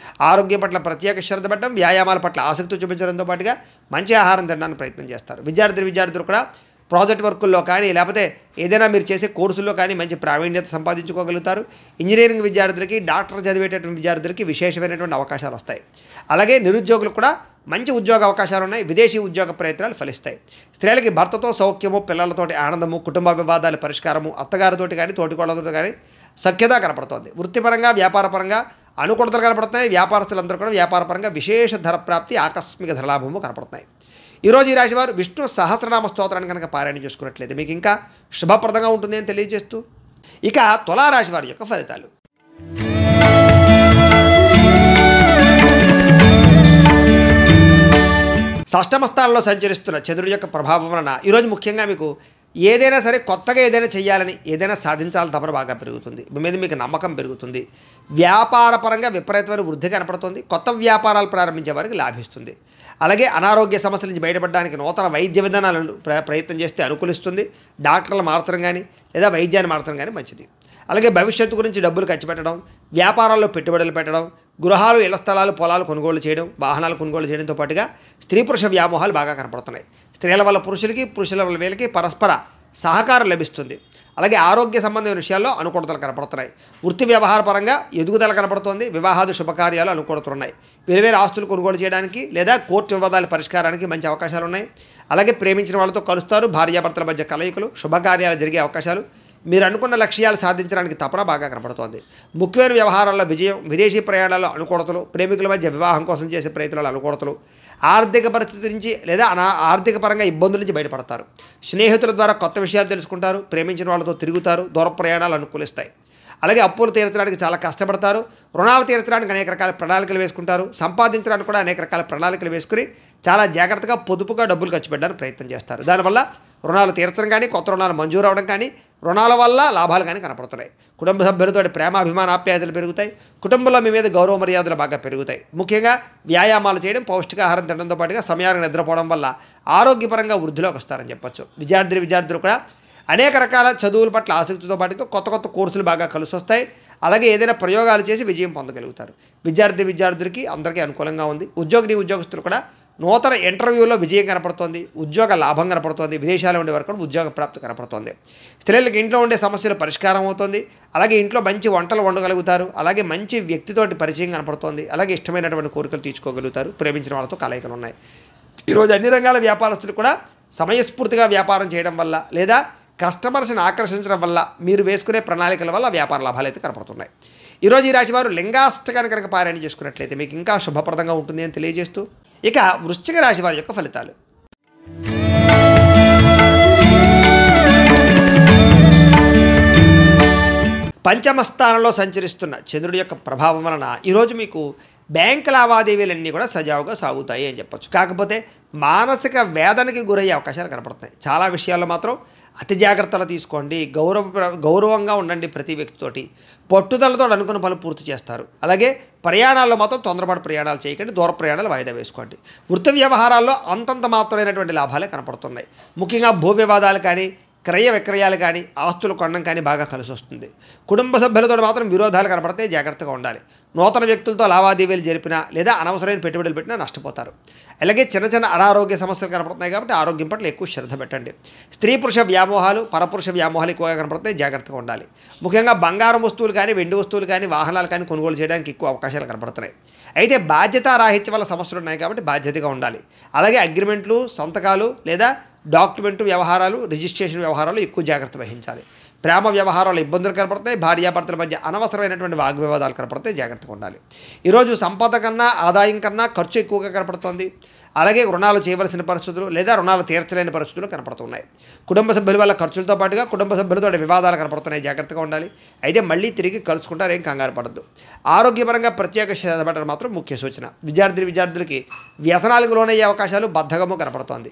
ఆరోగ్యం పట్ల ప్రత్యేక శ్రద్ధ పెట్టడం, వ్యాయామాల పట్ల ఆసక్తి చూపించడంతో పాటుగా మంచి ఆహారం తినడానికి ప్రయత్నం చేస్తారు. విద్యార్థులు కూడా ప్రాజెక్ట్ వర్కుల్లో కానీ, లేకపోతే ఏదైనా మీరు చేసే కోర్సుల్లో కానీ మంచి ప్రావీణ్యత సంపాదించుకోగలుగుతారు. ఇంజనీరింగ్ విద్యార్థులకి, డాక్టర్ చదివేటటువంటి విద్యార్థులకి విశేషమైనటువంటి అవకాశాలు వస్తాయి. అలాగే నిరుద్యోగులకు కూడా మంచి ఉద్యోగ అవకాశాలు ఉన్నాయి. విదేశీ ఉద్యోగ ప్రయత్నాలు ఫలిస్తాయి. స్త్రీలకి భర్తతో సౌఖ్యము, పిల్లలతోటి ఆనందము, కుటుంబ వివాదాల పరిష్కారము, అత్తగారితోటి కానీ, తోటికోళ్ళతో కానీ సఖ్యత కనపడుతోంది. వృత్తిపరంగా, వ్యాపారపరంగా అనుకూలతలు కనపడుతున్నాయి. వ్యాపారస్తులందరూ కూడా వ్యాపారపరంగా విశేష ధర ప్రాప్తి, ఆకస్మిక ధనలాభము కనపడుతున్నాయి. ఈరోజు ఈ రాశివారు విష్ణు సహస్రనామ స్తోత్రాన్ని కనుక పారాయణ చేసుకున్నట్లయితే మీకు ఇంకా శుభప్రదంగా ఉంటుంది అని తెలియజేస్తూ, ఇక తులారాశి వారి యొక్క ఫలితాలు. షష్టమ స్థానంలో సంచరిస్తున్న చంద్రుడి యొక్క ప్రభావం వలన ఈరోజు ముఖ్యంగా మీకు ఏదైనా సరే కొత్తగా ఏదైనా చేయాలని, ఏదైనా సాధించాలని తపన బాగా పెరుగుతుంది. మీ మీద మీకు నమ్మకం పెరుగుతుంది. వ్యాపారపరంగా విపరీతమైన వృద్ధి కనపడుతుంది. కొత్త వ్యాపారాలు ప్రారంభించే వారికి లాభిస్తుంది. అలాగే అనారోగ్య సమస్యల నుంచి బయటపడడానికి నూతన వైద్య విధానాలను ప్రయత్నం చేస్తే అనుకూలిస్తుంది. డాక్టర్లు మార్చడం కానీ, లేదా వైద్యాన్ని మార్చడం కానీ మంచిది. అలాగే భవిష్యత్తు గురించి డబ్బులు ఖర్చు పెట్టడం, వ్యాపారాల్లో పెట్టుబడులు పెట్టడం, గృహాలు, ఇళ్ల స్థలాలు, పొలాలు కొనుగోలు చేయడం, వాహనాలు కొనుగోలు చేయడంతో పాటుగా స్త్రీ పురుష వ్యామోహాలు బాగా కనపడుతున్నాయి. స్త్రీల వల్ల పురుషులకి, పురుషుల వల్ల వీళ్ళకి పరస్పర సహకారం లభిస్తుంది. అలాగే ఆరోగ్య సంబంధమైన విషయాల్లో అనుకూలతలు కనపడుతున్నాయి. వృత్తి వ్యవహార పరంగా ఎదుగుదల కనపడుతోంది. వివాహాది శుభకార్యాలు అనుకూలతున్నాయి. వేరు ఆస్తులు కొనుగోలు చేయడానికి లేదా కోర్టు వివాదాల పరిష్కారానికి మంచి అవకాశాలు ఉన్నాయి. అలాగే ప్రేమించిన వాళ్ళతో కలుస్తారు. భార్యాభర్తల మధ్య కలయికలు, శుభకార్యాలు జరిగే అవకాశాలు, మీరు అనుకున్న లక్ష్యాలు సాధించడానికి తపన బాగా కనపడుతోంది. ముఖ్యమైన వ్యవహారాల్లో విజయం, విదేశీ ప్రయాణాల్లో అనుకూలతలు, ప్రేమికుల మధ్య వివాహం కోసం చేసే ప్రయత్నాలు అనుకూలతలు, ఆర్థిక పరిస్థితి నుంచి లేదా ఆర్థిక పరంగా ఇబ్బందుల నుంచి బయటపడతారు. స్నేహితుల ద్వారా కొత్త విషయాలు తెలుసుకుంటారు. ప్రేమించిన వాళ్ళతో తిరుగుతారు. దూర ప్రయాణాలు అనుకూలిస్తాయి. అలాగే అప్పులు తీర్చడానికి చాలా కష్టపడతారు. రుణాలు తీర్చడానికి అనేక రకాల ప్రణాళికలు వేసుకుంటారు. సంపాదించడానికి కూడా అనేక రకాల ప్రణాళికలు వేసుకుని చాలా జాగ్రత్తగా పొదుపుగా డబ్బులు ఖర్చు పెట్టడానికి ప్రయత్నం చేస్తారు. దానివల్ల రుణాలు తీర్చడం కానీ, కొత్త రుణాలు మంజూరు అవడం కానీ, రుణాల వల్ల లాభాలు కానీ కనపడుతున్నాయి. కుటుంబ సభ్యులతో ప్రేమాభిమాన ఆప్యాయతలు పెరుగుతాయి. కుటుంబంలో మీ మీద గౌరవ మర్యాదలు బాగా పెరుగుతాయి. ముఖ్యంగా వ్యాయామాలు చేయడం, పౌష్టికాహారం తినడంతో పాటుగా సమయానికి నిద్రపోవడం వల్ల ఆరోగ్యపరంగా వృద్ధిలోకి వస్తారని చెప్పొచ్చు. విద్యార్థులు కూడా అనేక రకాల చదువుల పట్ల ఆసక్తితో పాటుగా కొత్త కోర్సులు బాగా కలిసి వస్తాయి. అలాగే ఏదైనా ప్రయోగాలు చేసి విజయం పొందగలుగుతారు. విద్యార్థులకి అందరికీ అనుకూలంగా ఉంది. ఉద్యోగస్తులు కూడా నూతన ఇంటర్వ్యూలో విజయం కనపడుతోంది. ఉద్యోగ లాభం కనపడుతోంది. విదేశాల్లో ఉండే వరకు కూడా ఉద్యోగ ప్రాప్తి కనపడుతోంది. స్త్రీలకు ఇంట్లో ఉండే సమస్యలు పరిష్కారం అవుతుంది. అలాగే ఇంట్లో మంచి వంటలు వండగలుగుతారు. అలాగే మంచి వ్యక్తితోటి పరిచయం కనపడుతోంది. అలాగే ఇష్టమైనటువంటి కోరికలు తీర్చుకోగలుగుతారు. ప్రేమించిన వాళ్ళతో కలయికలు ఉన్నాయి. ఈరోజు అన్ని రంగాల వ్యాపారస్తులు కూడా సమయస్ఫూర్తిగా వ్యాపారం చేయడం వల్ల లేదా కస్టమర్స్ని ఆకర్షించడం వల్ల మీరు వేసుకునే ప్రణాళికల వల్ల వ్యాపార లాభాలు అయితే కనపడుతున్నాయి. ఈరోజు ఈ రాశి వారు లింగాష్టకాన్ని కనుక పారాయణ చేసుకున్నట్లయితే మీకు ఇంకా శుభప్రదంగా ఉంటుంది అని తెలియజేస్తూ ఇక వృశ్చిక రాశి వారి యొక్క ఫలితాలు. పంచమ స్థానంలో సంచరిస్తున్న చంద్రుడి యొక్క ప్రభావం వలన ఈరోజు మీకు బ్యాంక్ లావాదేవీలన్నీ కూడా సజావుగా సాగుతాయి అని చెప్పొచ్చు. కాకపోతే మానసిక వేదనకి గురయ్యే అవకాశాలు కనపడుతున్నాయి. చాలా విషయాల్లో మాత్రం అతి జాగ్రత్తలు తీసుకోండి. గౌరవంగా ఉండండి. ప్రతి వ్యక్తితోటి పట్టుదలతో అనుకున్న పనులు పూర్తి చేస్తారు. అలాగే ప్రయాణాల్లో మాత్రం తొందరపాటు ప్రయాణాలు చేయకండి. దూర ప్రయాణాలు వాయిదా వేసుకోండి. వృత్తి వ్యవహారాల్లో అంతంత మాత్రమైనటువంటి లాభాలే కనపడుతున్నాయి. ముఖ్యంగా భూ వివాదాలు కానీ క్రయ విక్రయాలు కానీ ఆస్తులు కొనడం కానీ బాగా కలిసి వస్తుంది. కుటుంబ సభ్యులతో మాత్రం విరోధాలు కనపడితే జాగ్రత్తగా ఉండాలి. నూతన వ్యక్తులతో లావాదేవీలు జరిపినా లేదా అనవసరమైన పెట్టుబడులు పెట్టినా నష్టపోతారు. అలాగే చిన్న చిన్న అనారోగ్య సమస్యలు కనపడుతున్నాయి కాబట్టి ఆరోగ్యం పట్ల ఎక్కువ శ్రద్ధ పెట్టండి. స్త్రీ పురుష వ్యామోహాలు పరపురుష వ్యామోహాలు ఎక్కువగా కనపడుతున్నాయి. జాగ్రత్తగా ఉండాలి. ముఖ్యంగా బంగారం వస్తువులు కానీ వెండి వస్తువులు కానీ వాహనాలు కానీ కొనుగోలు చేయడానికి ఎక్కువ అవకాశాలు కనపడుతున్నాయి. అయితే బాధ్యతారాహిత్యం వల్ల సమస్యలు ఉన్నాయి కాబట్టి బాధ్యతగా ఉండాలి. అలాగే అగ్రిమెంట్లు సంతకాలు లేదా డాక్యుమెంట్ వ్యవహారాలు రిజిస్ట్రేషన్ వ్యవహారాలు ఎక్కువ జాగ్రత్త వహించాలి. ప్రేమ వ్యవహారాలు ఇబ్బందులు కనపడతాయి. భార్యాభర్తల మధ్య అనవసరమైనటువంటి వాగ్వివాదాలు కనపడతాయి. జాగ్రత్తగా ఉండాలి. ఈరోజు సంపద కన్నా ఆదాయం కన్నా ఖర్చు ఎక్కువగా కనపడుతోంది. అలాగే రుణాలు చేయవలసిన పరిస్థితులు లేదా రుణాలు తీర్చలేని పరిస్థితులు కనపడుతున్నాయి. కుటుంబ సభ్యుల వల్ల ఖర్చులతో పాటుగా కుటుంబ సభ్యులతో వివాదాలు కనపడుతున్నాయి. జాగ్రత్తగా ఉండాలి. అయితే మళ్ళీ తిరిగి కలుసుకుంటారు. ఏం కంగారు పడద్దు. ఆరోగ్యపరంగా ప్రత్యేక శ్రద్ధ పెట్టడం మాత్రం ముఖ్య సూచన. విద్యార్థులకి వ్యసనాలకు లోనయ్యే అవకాశాలు బద్ధకము కనపడుతోంది.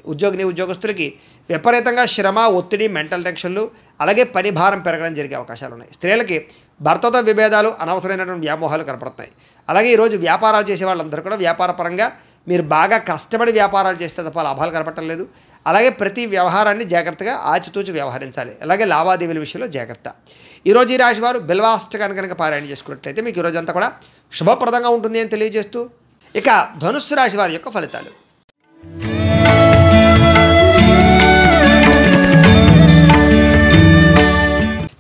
ఉద్యోగస్తులకి విపరీతంగా శ్రమ ఒత్తిడి మెంటల్ టెన్షన్లు అలాగే పని భారం పెరగడం జరిగే అవకాశాలు ఉన్నాయి. స్త్రీలకి భర్తతో విభేదాలు అనవసరమైనటువంటి వ్యామోహాలు కనపడుతున్నాయి. అలాగే ఈరోజు వ్యాపారాలు చేసే వాళ్ళందరూ కూడా వ్యాపార పరంగా మీరు బాగా కష్టపడి వ్యాపారాలు చేస్తే తప్ప లాభాలు కనపడటం లేదు. అలాగే ప్రతి వ్యవహారాన్ని జాగ్రత్తగా ఆచితూచి వ్యవహరించాలి. అలాగే లావాదేవీల విషయంలో జాగ్రత్త. ఈరోజు ఈ రాశి వారు బిల్వాష్టకాన్ని కనుక పారాయణ చేసుకున్నట్లయితే మీకు ఈరోజు అంతా కూడా శుభప్రదంగా ఉంటుంది అని తెలియజేస్తూ ఇక ధనుస్సు రాశి వారి యొక్క ఫలితాలు.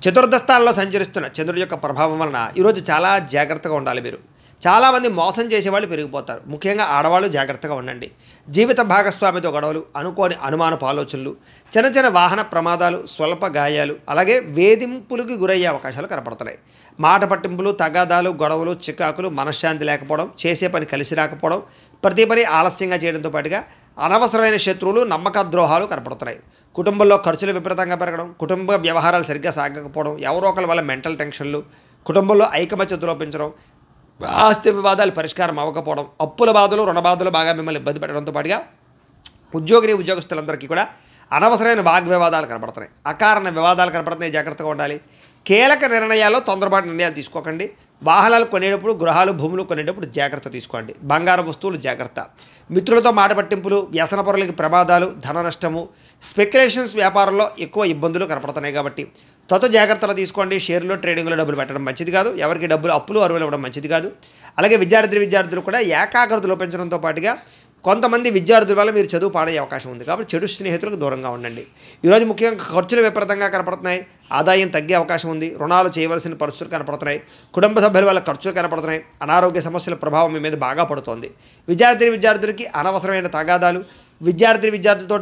చతుర్థ స్థానంలో సంచరిస్తున్న చంద్రుడి యొక్క ప్రభావం వలన ఈరోజు చాలా జాగ్రత్తగా ఉండాలి. మీరు చాలామంది మోసం చేసేవాళ్ళు పెరిగిపోతారు. ముఖ్యంగా ఆడవాళ్ళు జాగ్రత్తగా ఉండండి. జీవిత భాగస్వామితో గొడవలు అనుకోని అనుమానపు ఆలోచనలు చిన్న చిన్న వాహన ప్రమాదాలు స్వల్ప గాయాలు అలాగే వేధింపులకు గురయ్యే అవకాశాలు కనపడుతున్నాయి. మాట పట్టింపులు తగాదాలు గొడవలు చికాకులు మనశ్శాంతి లేకపోవడం చేసే పని కలిసి రాకపోవడం ప్రతి పని ఆలస్యంగా చేయడంతో పాటుగా అనవసరమైన శత్రువులు నమ్మక ద్రోహాలు కనపడుతున్నాయి. కుటుంబంలో ఖర్చులు విపరీతంగా పెరగడం కుటుంబ వ్యవహారాలు సరిగ్గా సాగకపోవడం ఎవరో ఒకరి వల్ల మెంటల్ టెన్షన్లు కుటుంబంలో ఐకమత్యత లోపించడం ఆస్తి వివాదాలు పరిష్కారం అవ్వకపోవడం అప్పుల బాధలు రుణ బాధలు బాగా మిమ్మల్ని ఇబ్బంది పెట్టడంతో పాటుగా ఉద్యోగస్తులందరికీ కూడా అనవసరమైన వాగ్వివాదాలు కనపడుతున్నాయి. అకారణ వివాదాలు కనపడుతున్నాయి. జాగ్రత్తగా ఉండాలి. కీలక నిర్ణయాల్లో తొందరపాటు నిర్ణయాలు తీసుకోకండి. వాహనాలు కొనేటప్పుడు గృహాలు భూములు కొనేటప్పుడు జాగ్రత్త తీసుకోండి. బంగారం వస్తువులు జాగ్రత్త. మిత్రులతో మాట పట్టింపులు వ్యసన పొరలకి ప్రమాదాలు ధన నష్టము స్పెక్యులేషన్స్ వ్యాపారంలో ఎక్కువ ఇబ్బందులు కనపడుతున్నాయి కాబట్టి జాగ్రత్తలు తీసుకోండి. షేర్లో ట్రేడింగ్లో డబ్బులు పెట్టడం మంచిది కాదు. ఎవరికి డబ్బులు అప్పులు అరువులు ఇవ్వడం మంచిది కాదు. అలాగే విద్యార్థులు కూడా ఏకాగ్రత లోపించడంతో పాటుగా కొంతమంది విద్యార్థుల వల్ల మీరు చదువు పాడయ్యే అవకాశం ఉంది కాబట్టి చెడు స్నేహితులకు దూరంగా ఉండండి. ఈరోజు ముఖ్యంగా ఖర్చులు విపరీతంగా కనపడుతున్నాయి. ఆదాయం తగ్గే అవకాశం ఉంది. రుణాలు చేయవలసిన పరిస్థితులు కనపడుతున్నాయి. కుటుంబ సభ్యుల వల్ల ఖర్చులు కనపడుతున్నాయి. అనారోగ్య సమస్యల ప్రభావం మీ మీద బాగా పడుతోంది. విద్యార్థులకి అనవసరమైన తగాదాలు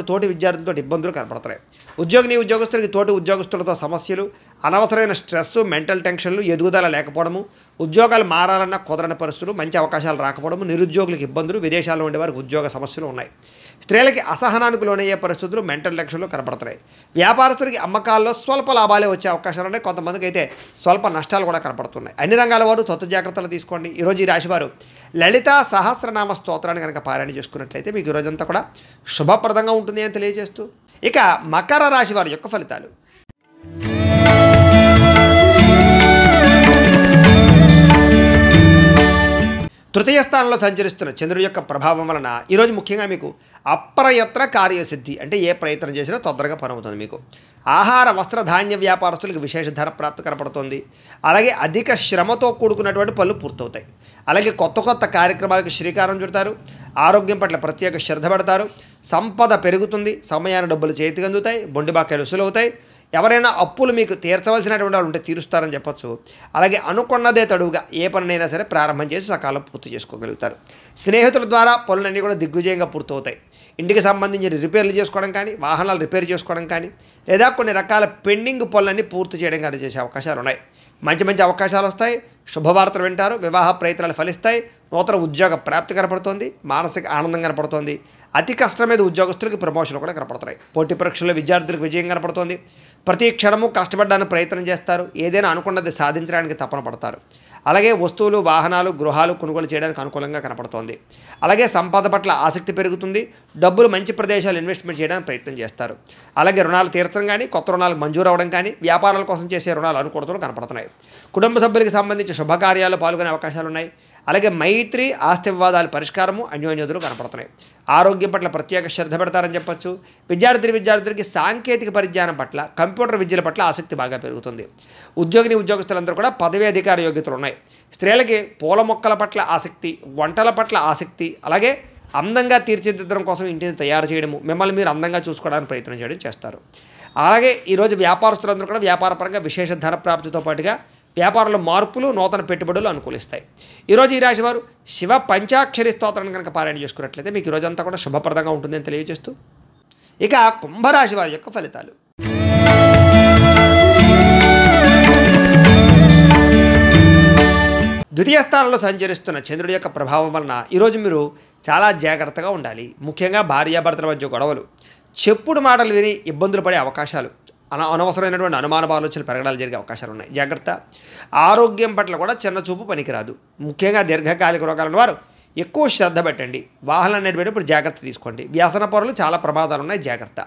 తోటి విద్యార్థులతో ఇబ్బందులు కనపడుతున్నాయి. ఉద్యోగస్తులకి తోటి ఉద్యోగస్తులతో సమస్యలు అనవసరమైన స్ట్రెస్ మెంటల్ టెన్షన్లు ఎదుగుదల లేకపోవడము ఉద్యోగాలు మారాలన్న కుదరని పరిస్థితులు మంచి అవకాశాలు రాకపోవడము నిరుద్యోగులకు ఇబ్బందులు విదేశాల్లో ఉండేవారికి ఉద్యోగ సమస్యలు ఉన్నాయి. స్త్రీలకి అసహనానికి లోనయ్యే పరిస్థితులు మెంటల్ టెన్షన్లు కనపడుతున్నాయి. వ్యాపారస్తులకి అమ్మకాల్లో స్వల్ప లాభాలే వచ్చే అవకాశాలు ఉన్నాయి. కొంతమందికి అయితే స్వల్ప నష్టాలు కూడా కనపడుతున్నాయి. అన్ని రంగాల వారు జాగ్రత్తలు తీసుకోండి. ఈరోజు ఈ రాశివారు లలితా సహస్రనామ స్తోత్రాన్ని కనుక పారాయణ చేసుకున్నట్లయితే మీకు ఈరోజంతా కూడా శుభప్రదంగా ఉంటుంది అని తెలియజేస్తూ ఇక మకర రాశి వారి యొక్క ఫలితాలు. తృతీయ స్థానంలో సంచరిస్తున్న చంద్రుడి యొక్క ప్రభావం వలన ఈరోజు ముఖ్యంగా మీకు అప్రయత్న కార్యసిద్ధి అంటే ఏ ప్రయత్నం చేసినా తొందరగా పనవుతుంది. మీకు ఆహార వస్త్ర ధాన్య వ్యాపారస్తులకు విశేష ధన ప్రాప్తి కనపడుతుంది. అలాగే అధిక శ్రమతో కూడుకున్నటువంటి పనులు పూర్తవుతాయి. అలాగే కొత్త కార్యక్రమాలకు శ్రీకారం చుడతారు. ఆరోగ్యం పట్ల ప్రత్యేక శ్రద్ధ పెడతారు. సంపద పెరుగుతుంది. సమయాన్ని డబ్బులు చేతికి అందుతాయి. బొండిబాకాయలు వసూలవుతాయి. ఎవరైనా అప్పులు మీకు తీర్చవలసినటువంటి వాళ్ళు ఉంటే తీరుస్తారని చెప్పొచ్చు. అలాగే అనుకున్నదే తడువుగా ఏ పనినైనా సరే ప్రారంభం చేసి సకాలం పూర్తి చేసుకోగలుగుతారు. స్నేహితుల ద్వారా పనులన్నీ కూడా దిగ్విజయంగా పూర్తవుతాయి. ఇంటికి సంబంధించిన రిపేర్లు చేసుకోవడం కానీ, వాహనాలు రిపేర్ చేసుకోవడం కానీ, లేదా కొన్ని రకాల పెండింగ్ పనులన్నీ పూర్తి చేయడం కానీ చేసే అవకాశాలు ఉన్నాయి. మంచి మంచి అవకాశాలు వస్తాయి. శుభవార్తలు వింటారు. వివాహ ప్రయత్నాలు ఫలిస్తాయి. నూతన ఉద్యోగ ప్రాప్తి కనపడుతోంది. మానసిక ఆనందం కనపడుతోంది. అతి కష్టం మీద ఉద్యోగస్తులకు ప్రమోషన్లు కూడా కనపడుతున్నాయి. పోటీ పరీక్షల్లో విద్యార్థులకు విజయం కనపడుతోంది. ప్రతి క్షణము కష్టపడడానికి ప్రయత్నం చేస్తారు. ఏదైనా అనుకున్నది సాధించడానికి తపన పడతారు. అలాగే వస్తువులు, వాహనాలు, గృహాలు కొనుగోలు చేయడానికి అనుకూలంగా కనపడుతోంది. అలాగే సంపద పట్ల ఆసక్తి పెరుగుతుంది. డబ్బులు మంచి ప్రదేశాలు ఇన్వెస్ట్మెంట్ చేయడానికి ప్రయత్నం చేస్తారు. అలాగే రుణాలు తీర్చడం కానీ, కొత్త రుణాలు మంజూరు అవ్వడం కానీ, వ్యాపారాల కోసం చేసే రుణాలు అనుకూలతలు కనపడుతున్నాయి. కుటుంబ సభ్యులకు సంబంధించి శుభకార్యాలు పాల్గొనే అవకాశాలు ఉన్నాయి. అలాగే మైత్రి, ఆస్తి వివాదాల పరిష్కారము, అన్యోన్యతలు కనపడుతున్నాయి. ఆరోగ్యం పట్ల ప్రత్యేక శ్రద్ధ పెడతారని చెప్పొచ్చు. విద్యార్థులకి సాంకేతిక పరిజ్ఞానం పట్ల, కంప్యూటర్ విద్యల పట్ల ఆసక్తి బాగా పెరుగుతుంది. ఉద్యోగస్తులందరూ కూడా పదవీ అధికార యోగ్యతలు ఉన్నాయి. స్త్రీలకి పూల మొక్కల పట్ల ఆసక్తి, వంటల పట్ల ఆసక్తి, అలాగే అందంగా తీర్చిదిద్దడం కోసం ఇంటిని తయారు చేయడము, మిమ్మల్ని మీరు అందంగా చూసుకోవడానికి ప్రయత్నం చేయడం చేస్తారు. అలాగే ఈరోజు వ్యాపారస్తులందరూ కూడా వ్యాపారపరంగా విశేష ధన ప్రాప్తితో పాటుగా వ్యాపారంలో మార్పులు, నూతన పెట్టుబడులు అనుకూలిస్తాయి. ఈరోజు ఈ రాశి వారు శివ పంచాక్షరి స్తోత్రాన్ని కనుక పారాయణ చేసుకున్నట్లయితే మీకు ఈరోజంతా కూడా శుభప్రదంగా ఉంటుందని తెలియజేస్తూ, ఇక కుంభరాశి వారి యొక్క ఫలితాలు. ద్వితీయ స్థానంలో సంచరిస్తున్న చంద్రుడి యొక్క ప్రభావం వలన ఈరోజు మీరు చాలా జాగ్రత్తగా ఉండాలి. ముఖ్యంగా భార్యాభర్తల మధ్య గొడవలు, చెప్పుడు మాటలు విని ఇబ్బందులు పడే అవకాశాలు, అనవసరమైనటువంటి అనుమాన ఆలోచనలు పెరగడాలు జరిగే అవకాశాలు ఉన్నాయి. జాగ్రత్త. ఆరోగ్యం పట్ల కూడా చిన్న చూపు పనికిరాదు. ముఖ్యంగా దీర్ఘకాలిక రోగాలను వారు ఎక్కువ శ్రద్ధ పెట్టండి. వాహనాలు నడిపేటప్పుడు జాగ్రత్త తీసుకోండి. వ్యసన పరులు చాలా ప్రమాదాలు ఉన్నాయి. జాగ్రత్త.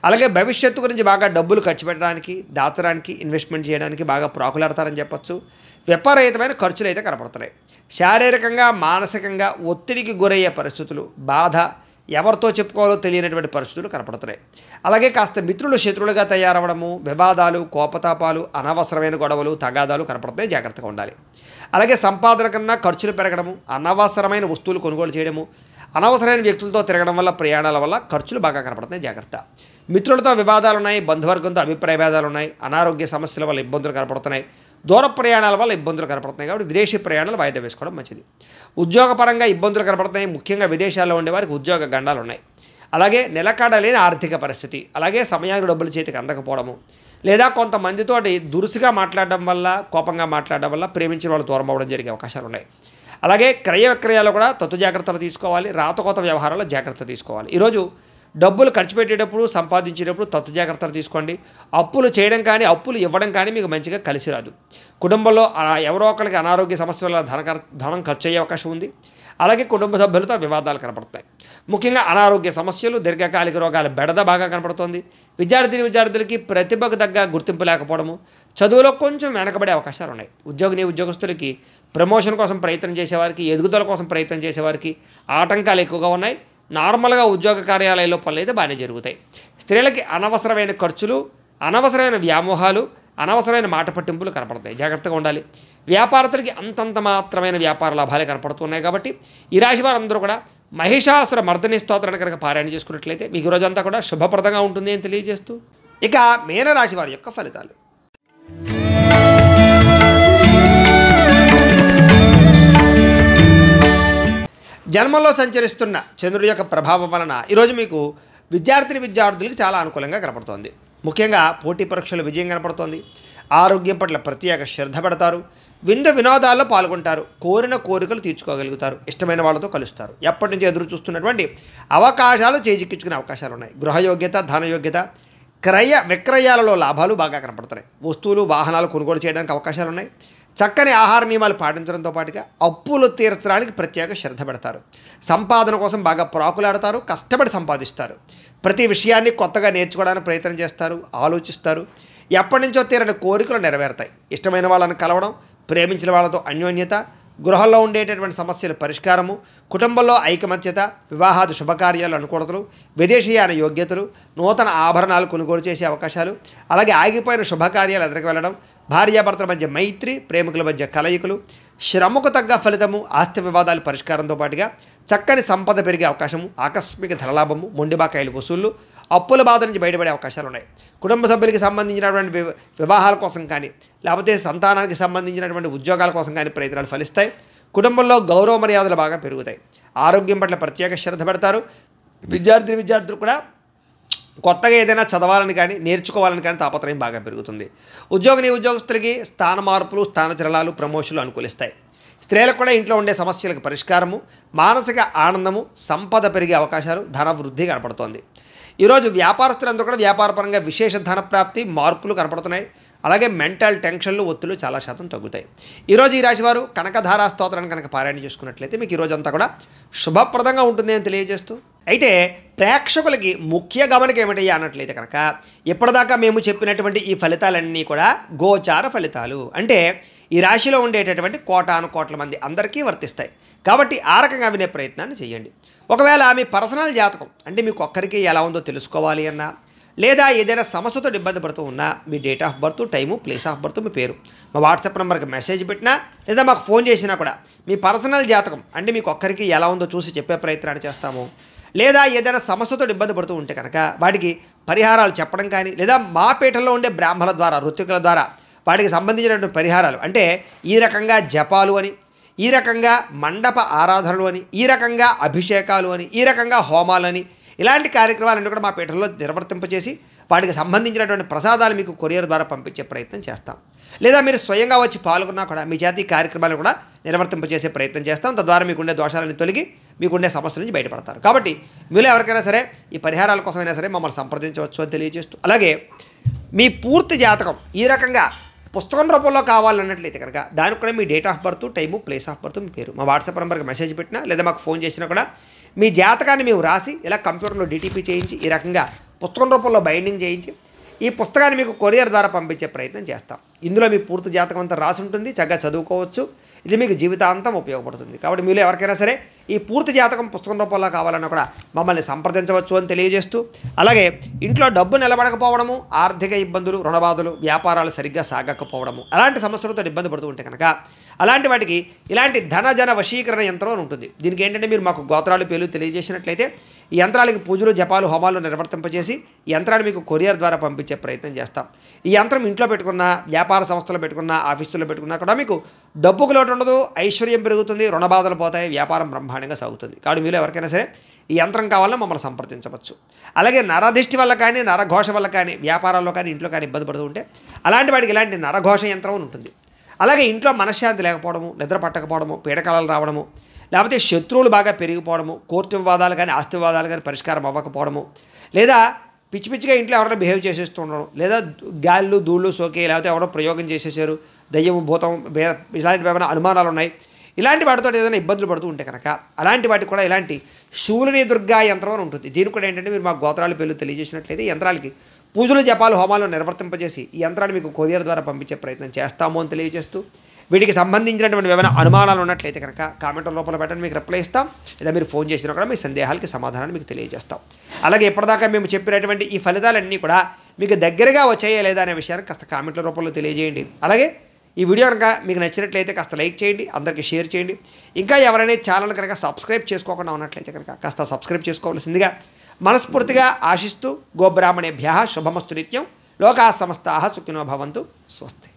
అలాగే భవిష్యత్తు గురించి బాగా డబ్బులు ఖర్చు పెట్టడానికి, దాచడానికి, ఇన్వెస్ట్మెంట్ చేయడానికి బాగా ప్రాకులాడతారని చెప్పొచ్చు. విపరీతమైన ఖర్చులు అయితే కనపడుతున్నాయి. శారీరకంగా, మానసికంగా ఒత్తిడికి గురయ్యే పరిస్థితులు, బాధ, ఎవరితో చెప్పుకోవాలో తెలియనటువంటి పరిస్థితులు కనపడుతున్నాయి. అలాగే కాస్త మిత్రులు శత్రువులుగా తయారవడము, వివాదాలు, కోపతాపాలు, అనవసరమైన గొడవలు, తగాదాలు కనపడుతున్నాయి. జాగ్రత్తగా ఉండాలి. అలాగే సంపాదన కన్నా ఖర్చులు పెరగడము, అనవసరమైన వస్తువులు కొనుగోలు చేయడము, అనవసరమైన వ్యక్తులతో తిరగడం వల్ల, ప్రయాణాల వల్ల ఖర్చులు బాగా కనపడుతున్నాయి. జాగ్రత్త. మిత్రులతో వివాదాలు ఉన్నాయి. బంధువర్గంతో అభిప్రాయ భేదాలు ఉన్నాయి. అనారోగ్య సమస్యల వల్ల ఇబ్బందులు కనపడుతున్నాయి. దూర ప్రయాణాల వల్ల ఇబ్బందులు కనపడుతున్నాయి. కాబట్టి విదేశీ ప్రయాణాలు వాయిదా వేసుకోవడం మంచిది. ఉద్యోగపరంగా ఇబ్బందులు కనపడుతున్నాయి. ముఖ్యంగా విదేశాల్లో ఉండేవారికి ఉద్యోగ గండాలు ఉన్నాయి. అలాగే నిలకడలేని ఆర్థిక పరిస్థితి, అలాగే సమయానికి డబ్బులు చేతికి అందకపోవడము, లేదా కొంతమందితోటి దురుసుగా మాట్లాడడం వల్ల, కోపంగా మాట్లాడడం వల్ల ప్రేమించిన వాళ్ళు దూరం అవ్వడం జరిగే అవకాశాలు ఉన్నాయి. అలాగే క్రయ విక్రయాలు కూడా తత్తు జాగ్రత్తలు తీసుకోవాలి. రాతకోత వ్యవహారాల్లో జాగ్రత్త తీసుకోవాలి. ఈరోజు డబ్బులు ఖర్చు పెట్టేటప్పుడు, సంపాదించేటప్పుడు తత్తు జాగ్రత్తలు తీసుకోండి. అప్పులు చేయడం కానీ, అప్పులు ఇవ్వడం కానీ మీకు మంచిగా కలిసి రాదు. కుటుంబంలో ఎవరో ఒకరికి అనారోగ్య సమస్యల వల్ల ధనం ఖర్చు అయ్యే అవకాశం ఉంది. అలాగే కుటుంబ సభ్యులతో వివాదాలు కనపడతాయి. ముఖ్యంగా అనారోగ్య సమస్యలు, దీర్ఘకాలిక రోగాల బెడద బాగా కనపడుతోంది. విద్యార్థులకి ప్రతిభకు తగ్గ గుర్తింపు లేకపోవడము, చదువులో కొంచెం వెనకబడే అవకాశాలు ఉన్నాయి. ఉద్యోగస్తులకి ప్రమోషన్ కోసం ప్రయత్నం చేసేవారికి, ఎదుగుదల కోసం ప్రయత్నం చేసేవారికి ఆటంకాలు ఎక్కువగా ఉన్నాయి. నార్మల్గా ఉద్యోగ కార్యాలయాల్లో పనులు అయితే బాగానే జరుగుతాయి. స్త్రీలకి అనవసరమైన ఖర్చులు, అనవసరమైన వ్యామోహాలు, అనవసరమైన మాట పట్టింపులు కనపడతాయి. జాగ్రత్తగా ఉండాలి. వ్యాపారస్తులకి అంతంత మాత్రమైన వ్యాపార లాభాలే కనపడుతున్నాయి. కాబట్టి ఈ రాశి వారందరూ కూడా మహిషాసుర మర్దని స్తోత్రాన్ని కనుక పారాయణ చేసుకున్నట్లయితే మీకు రోజంతా కూడా శుభప్రదంగా ఉంటుంది అని తెలియజేస్తూ, ఇక మీనరాశి వారి యొక్క ఫలితాలు. జన్మంలో సంచరిస్తున్న చంద్రుడి యొక్క ప్రభావం వలన ఈరోజు మీకు విద్యార్థులకి చాలా అనుకూలంగా కనపడుతోంది. ముఖ్యంగా పోటీ పరీక్షలు విజయం కనపడుతోంది. ఆరోగ్యం పట్ల ప్రత్యేక శ్రద్ధ పెడతారు. వినోదాల్లో పాల్గొంటారు. కోరిన కోరికలు తీర్చుకోగలుగుతారు. ఇష్టమైన వాళ్ళతో కలుస్తారు. ఎప్పటి నుంచి ఎదురు చూస్తున్నటువంటి అవకాశాలు చేజిక్కించుకునే అవకాశాలు ఉన్నాయి. గృహయోగ్యత, ధనయోగ్యత, క్రయ విక్రయాలలో లాభాలు బాగా కనపడుతున్నాయి. వస్తువులు, వాహనాలు కొనుగోలు చేయడానికి అవకాశాలు ఉన్నాయి. చక్కని ఆహార నియమాలు పాటించడంతో పాటుగా అప్పులు తీర్చడానికి ప్రత్యేక శ్రద్ధ పెడతారు. సంపాదన కోసం బాగా ప్రాకులాడతారు. కష్టపడి సంపాదిస్తారు. ప్రతి విషయాన్ని కొత్తగా నేర్చుకోవడానికి ప్రయత్నం చేస్తారు. ఆలోచిస్తారు. ఎప్పటి నుంచో తీరని కోరికలు నెరవేరుతాయి. ఇష్టమైన వాళ్ళని కలవడం, ప్రేమించిన వాళ్ళతో అన్యోన్యత, గృహంలో ఉండేటటువంటి సమస్యల పరిష్కారము, కుటుంబంలో ఐకమత్యత, వివాహాది శుభకార్యాలు అనుకూలతలు, విదేశీయాన యోగ్యతలు, నూతన ఆభరణాలు కొనుగోలు చేసే అవకాశాలు, అలాగే ఆగిపోయిన శుభకార్యాలు ఎదురుకు వెళ్ళడం, భార్యాభర్తల మధ్య మైత్రి, ప్రేమికుల మధ్య కలయికలు, శ్రమకు తగ్గ ఫలితము, ఆస్తి వివాదాల పరిష్కారంతో పాటుగా చక్కని సంపద పెరిగే అవకాశము, ఆకస్మిక ధనలాభము, మొండిబాకాయలు వసూళ్లు, అప్పుల బాధ నుంచి బయటపడే అవకాశాలు ఉన్నాయి. కుటుంబ సభ్యులకి సంబంధించినటువంటి వివాహాల కోసం కానీ, లేకపోతే సంతానానికి సంబంధించినటువంటి ఉద్యోగాల కోసం కానీ ప్రయత్నాలు ఫలిస్తాయి. కుటుంబంలో గౌరవ మర్యాదలు బాగా పెరుగుతాయి. ఆరోగ్యం పట్ల ప్రత్యేక శ్రద్ధ పెడతారు. విద్యార్థులు కూడా కొత్తగా ఏదైనా చదవాలని కానీ నేర్చుకోవాలని కానీ తాపత్రయం బాగా పెరుగుతుంది. ఉద్యోగస్తులకి స్థాన మార్పులు, స్థానచలనాలు, ప్రమోషన్లు అనుకూలిస్తాయి. స్త్రీలకు కూడా ఇంట్లో ఉండే సమస్యలకు పరిష్కారము, మానసిక ఆనందము, సంపద పెరిగే అవకాశాలు, ధన వృద్ధి కనపడుతోంది. ఈరోజు వ్యాపారస్తులందరూ కూడా వ్యాపారపరంగా విశేష ధన ప్రాప్తి, మార్పులు కనపడుతున్నాయి. అలాగే మెంటల్ టెన్షన్లు, ఒత్తిళ్లు చాలా శాతం తగ్గుతాయి. ఈరోజు ఈ రాశివారు కనకధారా స్తోత్రాన్ని కనుక పారాయణ చేసుకున్నట్లయితే మీకు ఈరోజు అంతా కూడా శుభప్రదంగా ఉంటుంది అని తెలియజేస్తూ, అయితే ప్రేక్షకులకి ముఖ్య గమనిక ఏమిటి అన్నట్లయితే కనుక ఇప్పటిదాకా మేము చెప్పినటువంటి ఈ ఫలితాలన్నీ కూడా గోచార ఫలితాలు, అంటే ఈ రాశిలో ఉండేటటువంటి కోటాను కోట్ల మంది అందరికీ వర్తిస్తాయి. కాబట్టి ఆ రకంగా వినే ప్రయత్నాన్ని చేయండి. ఒకవేళ మీ పర్సనల్ జాతకం అంటే మీకు ఒక్కరికి ఎలా ఉందో తెలుసుకోవాలి అన్నా, లేదా ఏదైనా సమస్యతో ఇబ్బంది పడుతూ ఉన్నా మీ date of birth, time, place of birth, మీ పేరు మా వాట్సాప్ నెంబర్కి మెసేజ్ పెట్టినా లేదా మాకు ఫోన్ చేసినా కూడా మీ పర్సనల్ జాతకం అంటే మీకు ఒక్కరికి ఎలా ఉందో చూసి చెప్పే ప్రయత్నాన్ని చేస్తాము. లేదా ఏదైనా సమస్యతో ఇబ్బంది పడుతూ ఉంటే కనుక వాటికి పరిహారాలు చెప్పడం కానీ, లేదా మా పీఠంలో ఉండే బ్రాహ్మణుల ద్వారా, ఋత్వికుల ద్వారా వాటికి సంబంధించినటువంటి పరిహారాలు అంటే ఈ రకంగా జపాలు అని, ఈ రకంగా మండప ఆరాధనలు అని, ఈ రకంగా అభిషేకాలు అని, ఈ రకంగా హోమాలని, ఇలాంటి కార్యక్రమాలన్నీ కూడా మా పీఠంలో నిర్వర్తింపచేసి వాటికి సంబంధించినటువంటి ప్రసాదాలు మీకు కొరియర్ ద్వారా పంపించే ప్రయత్నం చేస్తాం. లేదా మీరు స్వయంగా వచ్చి పాల్గొన్నా కూడా మీ చేత ఈ కార్యక్రమాలు కూడా నిర్వర్తింపచేసే ప్రయత్నం చేస్తాం. తద్వారా మీకుండే దోషాలను తొలగి మీకుండే సమస్యల నుంచి బయటపడతారు. కాబట్టి మీలో ఎవరికైనా సరే ఈ పరిహారాల కోసమైనా సరే మమ్మల్ని సంప్రదించవచ్చు అని తెలియజేస్తూ, అలాగే మీ పూర్తి జాతకం ఈ రకంగా పుస్తకం రూపంలో కావాలన్నట్లయితే కనుక దానికి కూడా మీ date of birth, time, place of birth, మీ పేరు మా వాట్సాప్ నెంబర్కి మెసేజ్ పెట్టినా లేదా మాకు ఫోన్ చేసినా కూడా మీ జాతకాన్ని మేము రాసి ఇలా కంప్యూటర్లో డిటిపి చేయించి ఈ రకంగా పుస్తకం రూపంలో బైండింగ్ చేయించి ఈ పుస్తకాన్ని మీకు కొరియర్ ద్వారా పంపించే ప్రయత్నం చేస్తాం. ఇందులో మీ పూర్తి జాతకం అంతా రాసి ఉంటుంది, చక్కగా చదువుకోవచ్చు. ఇది మీకు జీవితాంతం ఉపయోగపడుతుంది. కాబట్టి మీరు ఎవరికైనా సరే ఈ పూర్తి జాతకం పుస్తకం రూపంలో కావాలన్నా కూడా మమ్మల్ని సంప్రదించవచ్చు అని తెలియజేస్తూ, అలాగే ఇంట్లో డబ్బు నిలబడకపోవడము, ఆర్థిక ఇబ్బందులు, రుణబాధలు, వ్యాపారాలు సరిగ్గా సాగకపోవడము, అలాంటి సమస్యలతో ఇబ్బంది పడుతూ ఉంటే కనుక అలాంటి వాటికి ఇలాంటి ధన వశీకరణ యంత్రం అని ఉంటుంది. దీనికి ఏంటంటే మీరు మాకు గోత్రాలు, పేర్లు తెలియజేసినట్లయితే ఈ యంత్రాలకి పూజలు, జపాలు, హోమాలు నిర్వర్తింపజేసి ఈ యంత్రాన్ని మీకు కొరియర్ ద్వారా పంపించే ప్రయత్నం చేస్తాం. ఈ యంత్రం ఇంట్లో పెట్టుకున్న, వ్యాపార సంస్థలో పెట్టుకున్న, ఆఫీసులో పెట్టుకున్నా కూడా మీకు డబ్బుకు లోటు ఉండదు, ఐశ్వర్యం పెరుగుతుంది, రుణబాధలు పోతాయి, వ్యాపారం బ్రహ్మాండంగా సాగుతుంది. కాబట్టి మీరు ఎవరికైనా సరే ఈ యంత్రం కావాలన్నా మమ్మల్ని సంప్రదించవచ్చు. అలాగే నరదిష్టి వల్ల కానీ, నరఘోష వల్ల కానీ, వ్యాపారాల్లో కానీ, ఇంట్లో కానీ ఇబ్బంది పడుతూ ఉంటే అలాంటి వాటికి ఇలాంటి నరఘోష యంత్రం అని ఉంటుంది. అలాగే ఇంట్లో మనశ్శాంతి లేకపోవడము, నిద్ర పట్టకపోవడము, పీడకలాలు రావడము, లేకపోతే శత్రువులు బాగా పెరిగిపోవడము, కోర్టు వివాదాలు కానీ, ఆస్తి వివాదాలు కానీ పరిష్కారం అవ్వకపోవడము, లేదా పిచ్చిగా ఇంట్లో ఎవరైనా బిహేవ్ చేసేస్తూ ఉండడం, లేదా గాళ్ళు, ధూళ్ళు సోకే, లేకపోతే ఎవరో ప్రయోగం చేసేసారు, దయ్యం, భూతం, ఇలాంటివి ఏమైనా అనుమానాలు ఉన్నాయి, ఇలాంటి వాటితో ఏదైనా ఇబ్బందులు పడుతూ ఉంటే కనుక అలాంటి వాటికి కూడా ఇలాంటి శూలిని దుర్గా యంత్రం అని ఉంటుంది. దీనికి కూడా ఏంటంటే మీరు మా గోత్రాలు, పేర్లు తెలియజేసినట్లయితే యంత్రాలకి పూజలు, జపాలు, హోమాలు నిర్వర్తింపజేసి ఈ యంత్రాన్ని మీకు కొరియర్ ద్వారా పంపించే ప్రయత్నం చేస్తాము అని తెలియజేస్తూ, వీటికి సంబంధించినటువంటి ఏమైనా అనుమానాలు ఉన్నట్లయితే కనుక కామెంట్ రూపంలో పెట్టండి, మీకు రిప్లై ఇస్తాం. లేదా మీరు ఫోన్ చేసినా కూడా మీ సందేహాలకి సమాధానాన్ని మీకు తెలియజేస్తాం. అలాగే ఇప్పటిదాకా మేము చెప్పినటువంటి ఈ ఫలితాలన్నీ కూడా మీకు దగ్గరగా వచ్చాయా లేదా అనే విషయాన్ని కాస్త కామెంట్ల రూపంలో తెలియజేయండి. అలాగే ఈ వీడియో కనుక మీకు నచ్చినట్లయితే కాస్త లైక్ చేయండి, అందరికీ షేర్ చేయండి. ఇంకా ఎవరైనా ఛానల్ కనుక సబ్స్క్రైబ్ చేసుకోకుండా ఉన్నట్లయితే కనుక కాస్త సబ్స్క్రైబ్ చేసుకోవాల్సిందిగా మనస్ఫూర్తిగా ఆశిస్తూ, గోబ్రాహ్మణేభ్యః శుభమస్తు నిత్యం. లోకాః సమస్తాః సుఖినో భవంతు. స్వస్తి.